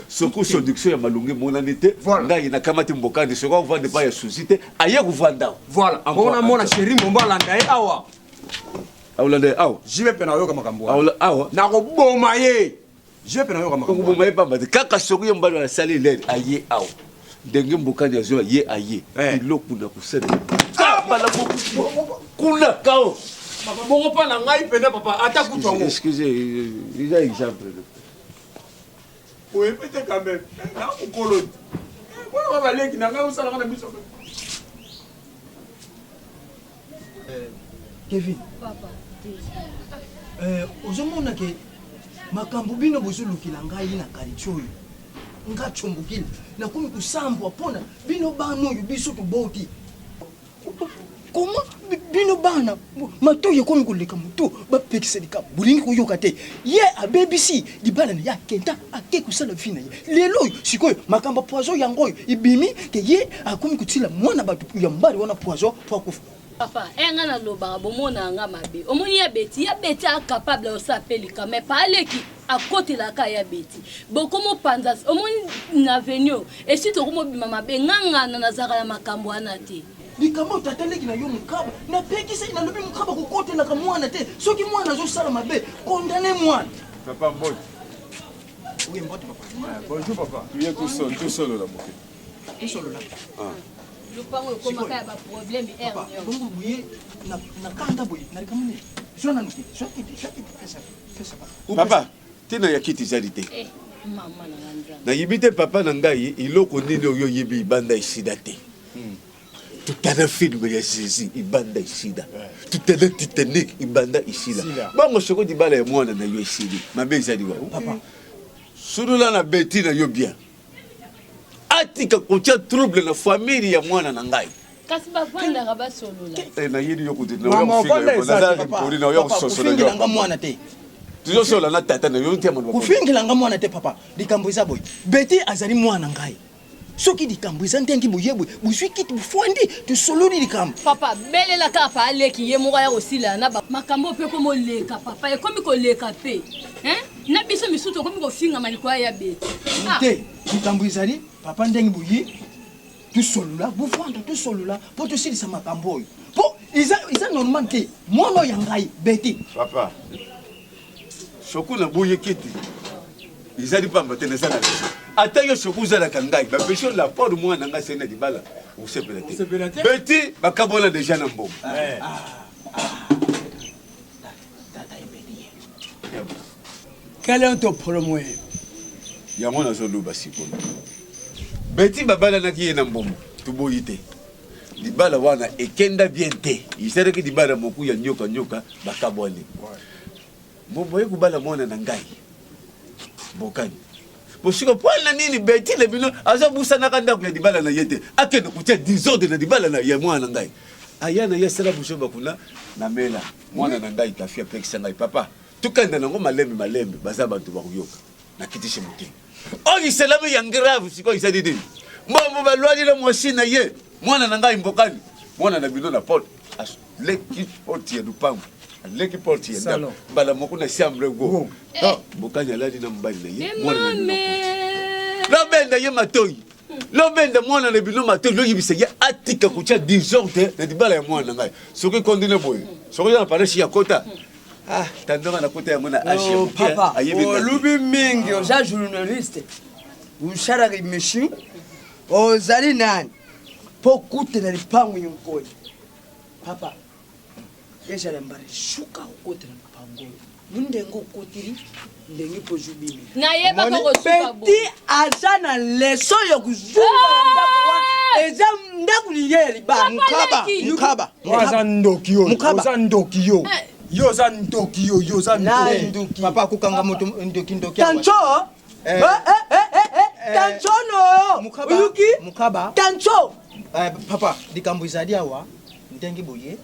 soko sondiction ya malungi emonani te ngai nakamati mbokani soki akovanda epai ya susi te aye kovanda voilà mpona mona sheri mombo alanda ye awa aolanda ye awa jibe mpe nayoka makambo awa nakoboma ye jibe mpe nayoka makambo okoboma ye pamba te kaka soki ye mobali asali lere aye awa ndenge mbokani azoya ye aye eloko na kosala bala kuna kao bongo mpa na ngai pene papa ata kutu yango excuse eza exemple oyebi te quand même nakokolodi wana balengi na ngai osalaka na biso Kevin ozomona ke makambo bino bozolukila ngai na kalitio oyo nga tsombokili nakomi kosambwa mpona bino bana oyo biso toboti koma bino bana matoyi ekomi koleka moto bapekisa likambo bolingi koyoka te ye abebisi libala na ye akenta ake kosala vi na ye lelo oyo sikoyo makambo poison yango oyo ebimi ke ye akomi kotila mwana bato ya mbali wana poison po akufa Papa, enga na loba bomona nga mabe. Omoni ya beti capable de s'appeler quand mais pas qui à côté la ka ya beti. Boko mo panza omoni na venio et si to ko bima mabe nganga na nazaka ya makambo anate. Likambo tataleki na yo mukaba na pekisa ina lobi mukaba ko kote na kamwana te. Soki mwana zo sala mabe, condamner mwana. Papa Mbote. Oui, Mbote papa. Bonjour papa. Tu es tout seul là mon fils. Tout seul là. Ah. Le pango koma ka ba problème Papa, bongo buye na kanda buye na likamune. Zona nuki, Papa, tina ya kiti zadite. Mama na nganza. Na yibite papa na ngai iloko nini oyo yibi ibanda isida te. Tutana film ya Jésus ibanda isida. Tutana Titanic ibanda isida. Bango soko di bala ya mwana na yo isidi. Mabe izadi wa. Papa. Surula na beti na yo bien. Atika kutia trouble na famille ya mwana na ngai. Kasi bavanda raba solola. Na yidi yo kutina yo kufinga yo na pori na yo sosola yo. Kufinga mwana te. Tuzo sola na tata na yo ntema. Kufinga mwana te papa. Likambo eza boy. Beti azali mwana ngai. Soki likambo eza ndengi boyebwe buzwi kiti bufwandi tusololi likambo. Papa belela ka pa aleki ye moko ya osila na makambo pe ko moleka papa e komi ko leka pe. Na biso misuto komi ko finga malikwa ya beti. Te likambo ezali papa ndengi boyi tusolola bufwanda tusolola po tosilisa makambo oyo. Po iza normal te mwana ya ngai beti. Papa. Sokuna boye kiti. Izali pamba tena sana. Ata yo sokuza la kangai ba pesho la port moi nanga sena di bala ou se pelate beti bakabona déjà na mbongo quel est ton problème ya mona zo luba sikolo beti babala na kiye na mbongo tuboyite di bala wana ekenda bien te isere ki di bala moku ya nyoka bakabone mbombo ye kubala mona na ngai bokani Bosiko pwana nini beti le bino aza busa na kanda ku dibala na yete akende kutia désordre na dibala na ya mwana ngai ayana ya sala bushoba kuna na mela mwana na ngai tafia pekisa ngai papa tukanda nango malembe baza bantu ba kuyoka na kitishe muti oyi selame ya grave siko isadidi mbombo balwadi la mwasi na ye mwana na ngai mbokani mwana na bino na porte leki porte ya dupangu leki porte ya ndako bala moko na chambre go mbokani aladi na mbali na ye mwana na lobenda ye matoyi lobenda mwana na bino matoyi loyibisa ye atika kutia désordre na dibala ya mwana ngai soki kondine boye soki na paleshi ya kota tandonga na kota ya mwana ashia papa olubi mingi oza journaliste usharaki mishi ozali nani po kutela lipango yonkoyi papa ezala mbari shuka okotela lipango mundengo okotiri ndenge pozubimi nayeba ko kosuka bo beti aza na leso ya kuzunga eza ndaku liyeli ba mukaba waza ndoki yo waza ndoki yo yo za ndoki yo za ndoki papa kukanga moto ndoki tancho tancho no mukaba tancho papa likambo izali awa ndenge boye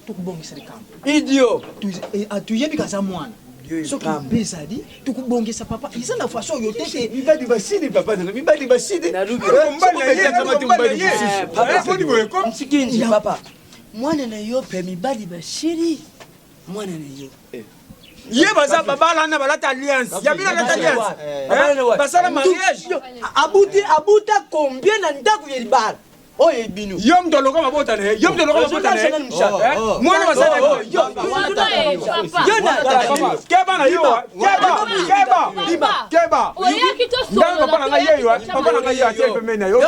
tukubongisa likambo idio atuyebi kaza mwana soki bezali tukubongisa papa iza na façon yo tete mibadi basidi papa na mibadi basidi msikinji papa mwana na yo pe mibadi bashiri mwana na yo ye baza babala na balata alliance ya bila balata alliance basala mariage abuta combien na ndaku ya libala oye binu yom doloka mabota ne yom doloka mabota ne mwana basala yo keba na yo keba oya kito so papa na ngaye ate pemena yo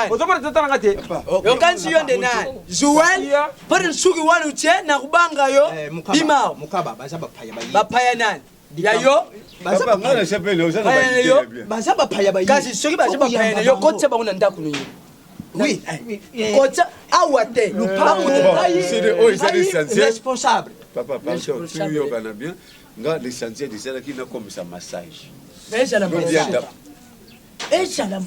ozomona tata ngate yo kansi yo ndena Joël par suki wanu che na kubanga yo bima mukaba baza bapaya nani ya yo papa ngala chapelle ozana ba baza bapaya ba kasi soki baza bapaya yo kotse ba unanda kuno oui kotse awate c'est responsable papa tu yo bana bien nga l'essentiel de ça qui na comme ça massage mais ça la ezala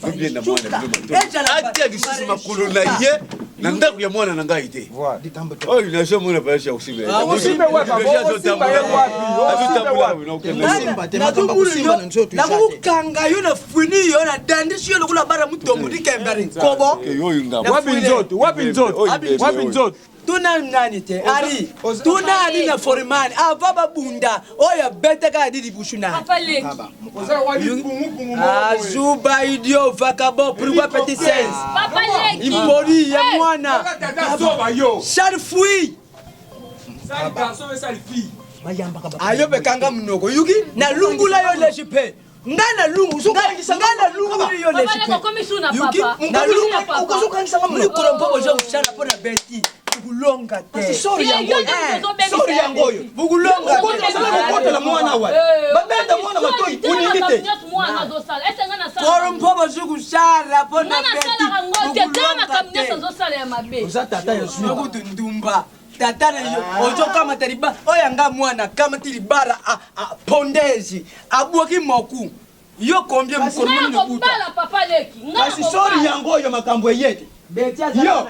atia lisusu makolo na ye na ndako ya mwana na ngai te oyo nazomona paesha kosibela nakokukanga yo na funi yo na dandisi yo lokola bara mutombo dikembere nkobo wapi nzoto tuna nani te ari tuna ani na forimani ava babunda oyo beteka adidi bushuna azuba idio vakabo pourquoi petit 16 imori ya mwana sharfui ayo bekanga mnoko yuki na lungula yo lejipe ngana lungu yo lejipe yuki ukazukangisa ngamno ukorompo bojo kushana pona beti kulonga te sorry yangoyo bukulonga te la mwana wa babenda mwana matoi unindite korompo bojo kushara pona beti uzatata yosuyo kudundumba tatana yo ojo kama taliba oyanga mwana kama tilibara pondezi abwoki moku yo kombie mkono mkuta basi sorry yangoyo makambo yete yo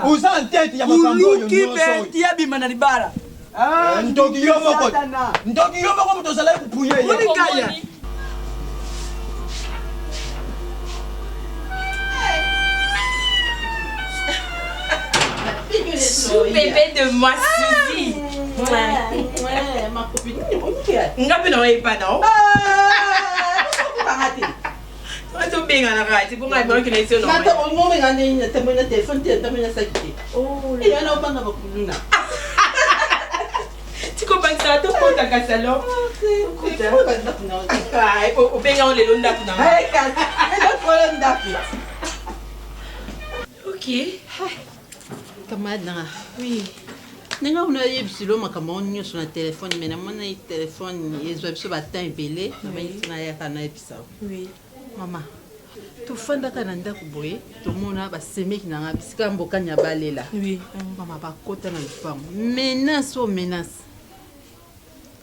uza ntete ya makambo yo uluki beti ya bima na libara ndoki yo moko mutozala kupuye unikaya Sous bébé de moi, Suzy. Ma copine. Ngapi na wewe pana? Wato benga na kati, bunga ibo kina isio no. Mata ngome ngani temona telefone temona sakiti. Oh, yana opanga bakuluna. Tiko bangsa to konta ka salon. Ai, o benga on le londa kuna. Ai, kasi. Ndo kwa ndapi. OK. Camarade, oui. Nenga una yebisilo makambo nyonso na telefone mais na mona i telefone ezwa biso batin ebele na bayiti na yaka na ebisa. Oui. Mama. Tofandaka na ndako boye tomona basemeki na nga bisika mbokani ya balela. Oui. Mama bakota na lupango. Menace o menace.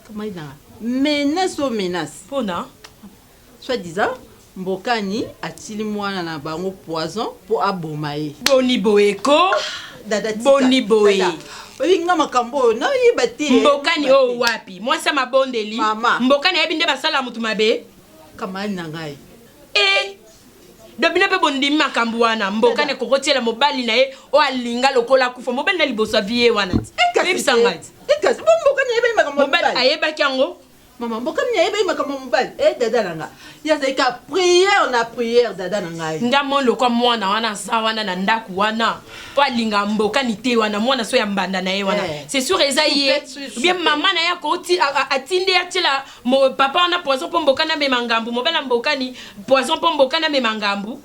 Camarade, menace o menace. Pona? Soit disant mbokani atili mwana na bango poison po aboma ye. Boni boeko. Boni boe. Olinga makambo na yeba te. Mbokani o wapi? Mwasa mabondeli. Mama. Mbokani yebi nde basala mutu mabe. Kamani na ngai. Dobina pe bondi makambo wana. Mbokani kokotiela mobali na ye o alinga lokola kufa. Mobali na liboso vie wana. Bibi sangati. Ekasi mbokani yeba makambo mobali ayeba kyango. Mama mbokani yeba makambo mobali. Dada nanga. Ya zeka prière na prière dada nanga. Ngamo lokwa mwana wana za wana na ndaku wana. Po alinga mbokani te wana mwana so ya mbanda na ye wana. C'est sûr ezaye. Bien maman na ya ko ti atinde atila mo papa wana poison po mbokana me mangambu. Mobala mbokani poison po mbokana me mangambu.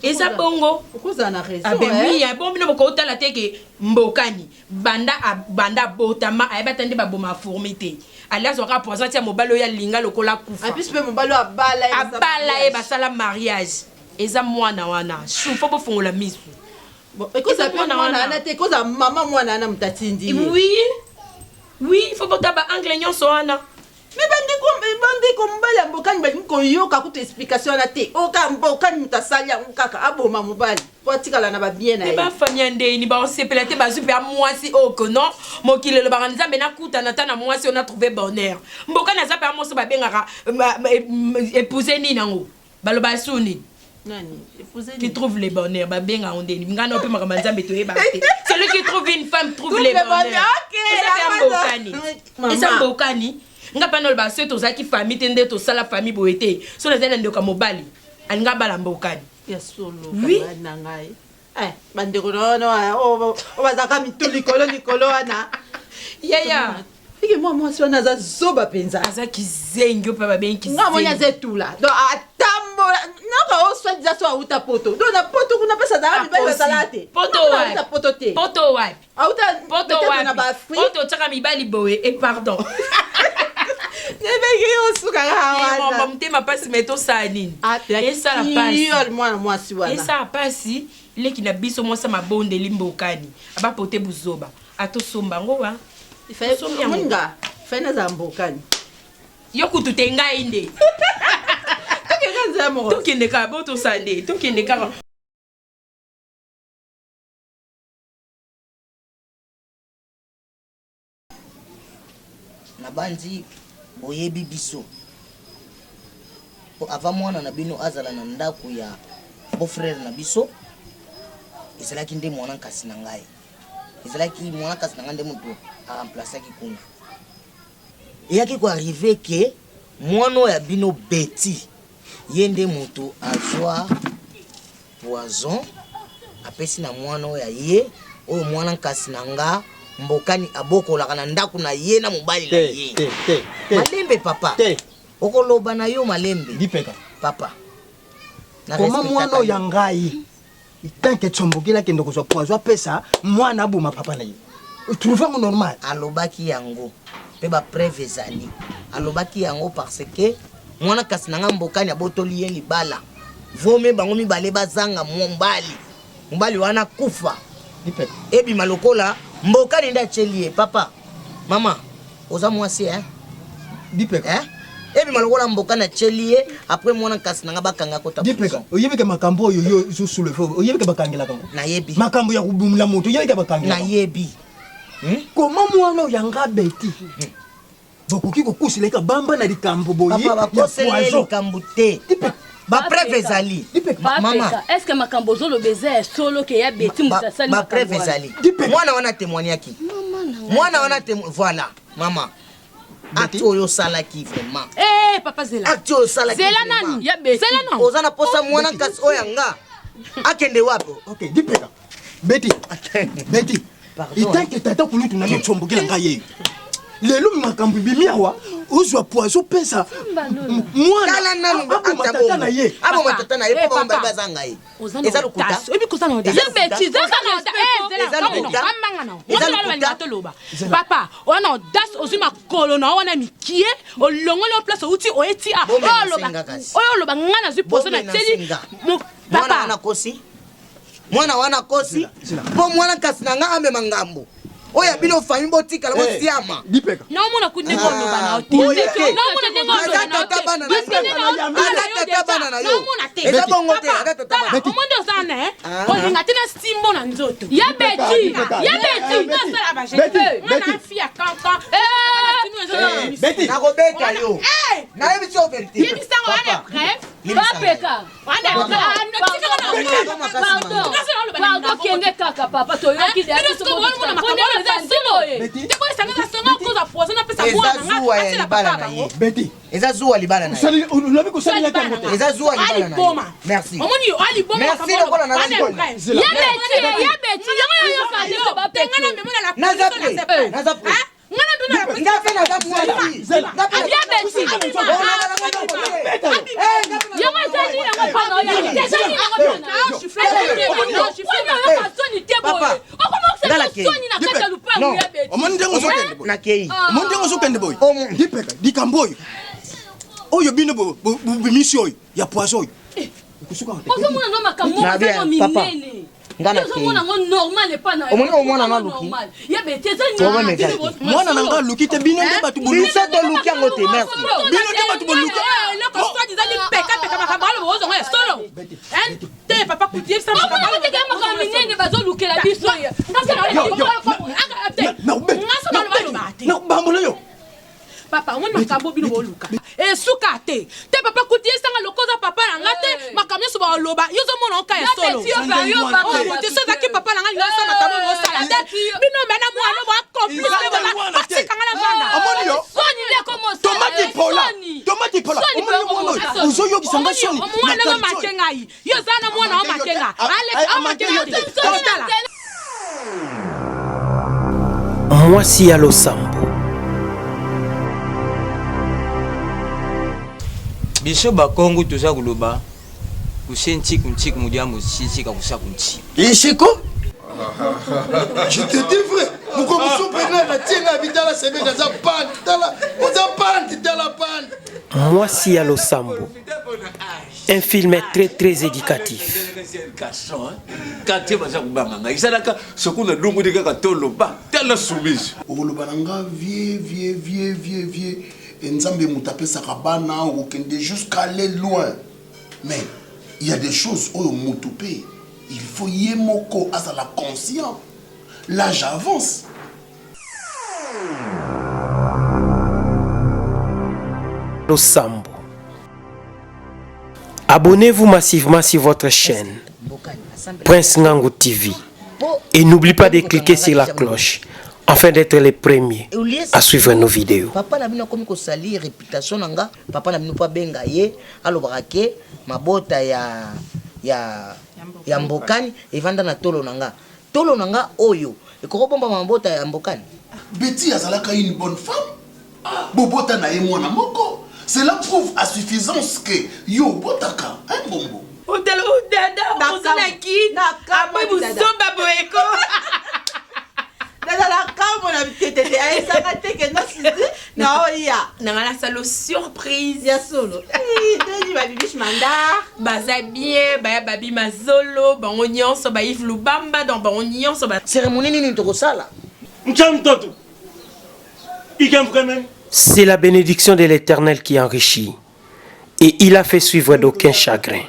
Eza bongo. Ukuza na raison. Abe oui, ya bombi no boko tala teke mbokani. Banda botama ayeba tande ba boma formité. Alias waka poison tia mobalo ya linga lokola kufa. Apis pe mobalo abala e basala mariage. Eza mwana wana. Chufo bo fongola misu. Ekoza pe mwana ana te koza mama mwana ana mtatindi. Oui. Oui, faut boter ba anglais nyonso wana. Mais bandi ko mbala mbokani bali ko yoka ku explication na te. Oka mbokani mutasali kaka aboma mobali. Po atikala na ba bien na ye. Ba fanya ndeni ba osepela te ba zupe a mwasi okono. Mokile le baranza mena kuta na tana mwasi on a trouvé bonheur. Mbokani azape a moso ba bengaka épouser ni nango. Baloba suni. Nani? Épouser qui trouve les bonheurs ba benga ondeni. Ngana pe makamanza mbeto e ba te. Celui qui trouve une femme trouve les bonheurs. OK. Esa mbokani. Nga panol ba seto zaki famille tende to sala famille boete so na zena ndoka mobali alinga bala mbokani ya solo na ngai bandeko no o bazaka mituli kolo ana yaya ike moi sona za zoba penza azaki zengyo pa ba benki nga monya zetula do atambola naka o so za so auta poto do na poto kuna pesa za mi ba salate poto te poto wapi auta poto wapi poto chaka mi bali boe et pardon. Nebeki usuka hawana. Mama mtema pasi meto sani. Esa la pasi. Iyo mwana mwasi wana. Esa pasi leki na biso mwasa mabonde limbokani. Aba pote buzoba. Ato somba ngowa. Ifaye Munga. Fena za mbokani. Yoku tutenga inde. kwanza mo tokende ka bo to sande tokende ka na banzi boyebi biso avant mwana na bino azala na ndako ya beau-frère na biso ezalaki nde mwana kasi na ngai ezalaki mwana kasi na ngai nde moto aremplaçaki kuna eyaki koarrive ke mwana ya bino Betty ye nde moto azwa poison apesi na mwana ya ye oyo mwana kasi na nga mbokani abokolaka na ndako na ye na mobali na ye malembe papa okoloba na yo malembe dipeka papa koma mwana ya ngai itanke tsombokela kende kozwa poison apesa mwana aboma papa na ye trouvango normal alobaki yango pe ba preuve ezali alobaki yango parce que mwana kasi na nga mbokani abotoli ye libala vome bango mibale bazanga mobali wana kufa ebima lokola mbokani nda chelie papa mama oza mwasi dipeka ebima lokola mbokani achelie après mwana kasi na nga bakanga kota dipeka oyebike makambo oyo yo zo souleve oyebike bakangela kango nayebi makambo ya kubumula moto oyebike bakangela nayebi koma mwana oyo yanga Betty bokoki kokusileka bamba na likambo boye papa bakosele likambo te bapreuve ezali mama est-ce que makambo zoloba eza solo ke ya Betty mutasali bapreuve ezali mwana wana témoignaki mwana wana voilà mama acte oyo salaki vraiment papa zela acte oyo salaki zela nani ya Betty zela nani oza na posa mwana kasi oyo nga akende wapi okay dipeka Betty itanke tata kulutu na tsombokela ngai ye lelo makambo bimi awa uzwa poison pesa mwana nanu matata na ye abo matata na ye po bamba bazanga ye eza lokuta ebi kozana oda ya Betty papa wana odas ozwi makolo na wana mikie olongoli o place outi oeti a oyo oloba nga nazwi poison na tieli papa mwana wana kosi po mwana kasi na nga amema ngambo oya bino fami botikala bosiama dipeka naomona kundenge oloba na ote naomona ndenge oloba na ote eza bongo te omonde ozana olinga te na simbo na nzoto ya Betty nasala bajena afia kankan nakobeta yo nayebi ti overté yebisango wana bref bapeka pardon kende kaka papa toyoki Betty eza zuwa libala na ye lobi kosalela kango te eza zuwa libala na ye merci omoni ali boma merci lokola na ya Betty yango yo bapengana memona la naza pre ngafe na za mwasi ya Betty yango ezali yango pana oyo ezali yango pana omoni ndengo ozokende boye dipeka likambo oyo oyo bino bimisi oyo ya poison oyo ozomona ngo makambo ozango minene ozomona ngo normal epa na omwana na luki mwana na nga luki te bino nde bato biso toluki yango te merci bino nde bato boluki eloko soi disant lipekapeka makambo aloba ozongo ya solo te papa kutiefisa makambo minene bazolukela biso bambola yo papa omoni makambo bino boluka esuka te papa kutiesanga lokoza papa na nga te makambo nyonso baoloba yo ozomona oka ya solo so ezaki papa na nga linasa makambo bosala te bino mena mwana boacomplice batikanga na vanda tomati pola omoni ozoyokisanga soni omwana ngo make ngai yo oza na mwana wa make nga amakenga te mwasi ya losambo biso bakongo toza koloba kuse ntiku mudiambo sisika kusa kunti ishiko je te dis vrai mukomusu pena na tienga bitala sebe kaza pan tala oza pan tala pan mwasi ya losambo un film très éducatif kate baza kubanga isalaka sokuna lungu dikaka toloba tala soumise oloba nanga vie enzambe mutapesaka bana okende jusqu'à aller loin Mais il y a des choses où Moutoupe, il faut yemoko à la conscience. L'âge avance. Losambo. Abonnez-vous massivement sur votre chaîne Prince Ngango TV et n'oubliez pas de cliquer sur la cloche afin d'être les premiers à suivre nos vidéos. Papa na bino komi ko sali réputation nanga, papa na bino pa benga ye, alobaka ke mabota ya Mbokani evanda na tolo nanga. Tolo nanga oyo, ekoko bomba mabota ya Mbokani. Betty azalaka une bonne femme. Bobota na ye mwana moko. Cela prouve à suffisance que yo botaka un bombo. Udala uzana ki apo busomba boeko. Dada la kamo na tete ay saka teke no sisi na oya. Nangala salo surprise ya solo. Deji ba bibish manda. Baza bien, ba babi mazolo, ba nyonso ba Yves Lubamba dans ba nyonso ba cérémonie nini toko sala. Mchamtoto. Ikamfuka même. C'est la bénédiction de l'Éternel qui enrichit, et il a fait suivre d'aucun chagrin.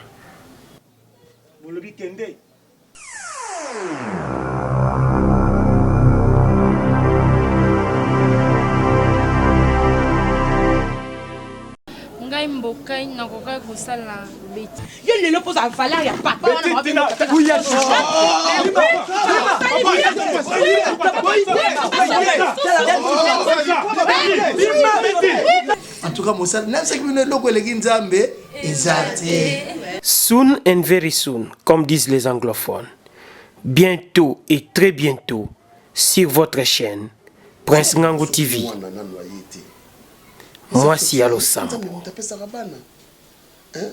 ngai Mbokani nakoka kosala beti yo lelo poza valeur ya papa En tout cas, Moussa, Soon and very soon, comme disent les anglophones. Bientôt et très bientôt, sur votre chaîne, Prince Ngango TV. Moi, si à Losambo.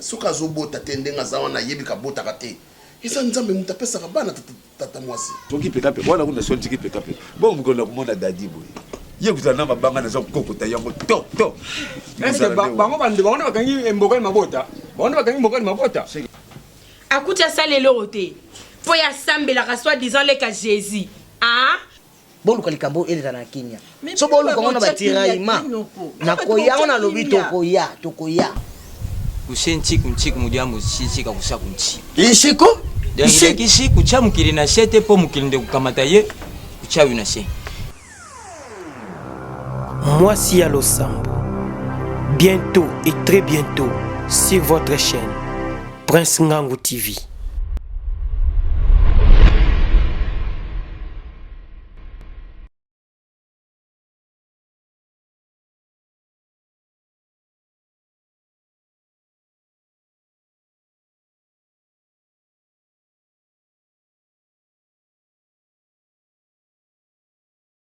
Soka zobota tendenga zawana yebika bota kate. Isa nzambe mutapesaka bana tata mwasi. Toki pekape, wala kuna sonti ki pekape. Bon mukona kumona dadi boy. Ye kutana mabanga na zokokota yango to. Est-ce bango bande bango bakangi Mbokani mabota. Bango bakangi Mbokani mabota. akutia salelo te. Po ya sambela soit disant le ka Jésus. Ah? Boluka likambo eleza na Kenya. So boluka ngona batiraima. Na koya na lobi tokoya. Kusenchiku nchiku mudiamu shisika kusaku nchi. Ishiko? Ishi kucha mukili na shete po mukili nde kukamata ye kucha wina she. Moi si à Losambo. Bientôt et très bientôt sur votre chaîne Prince Ngango TV.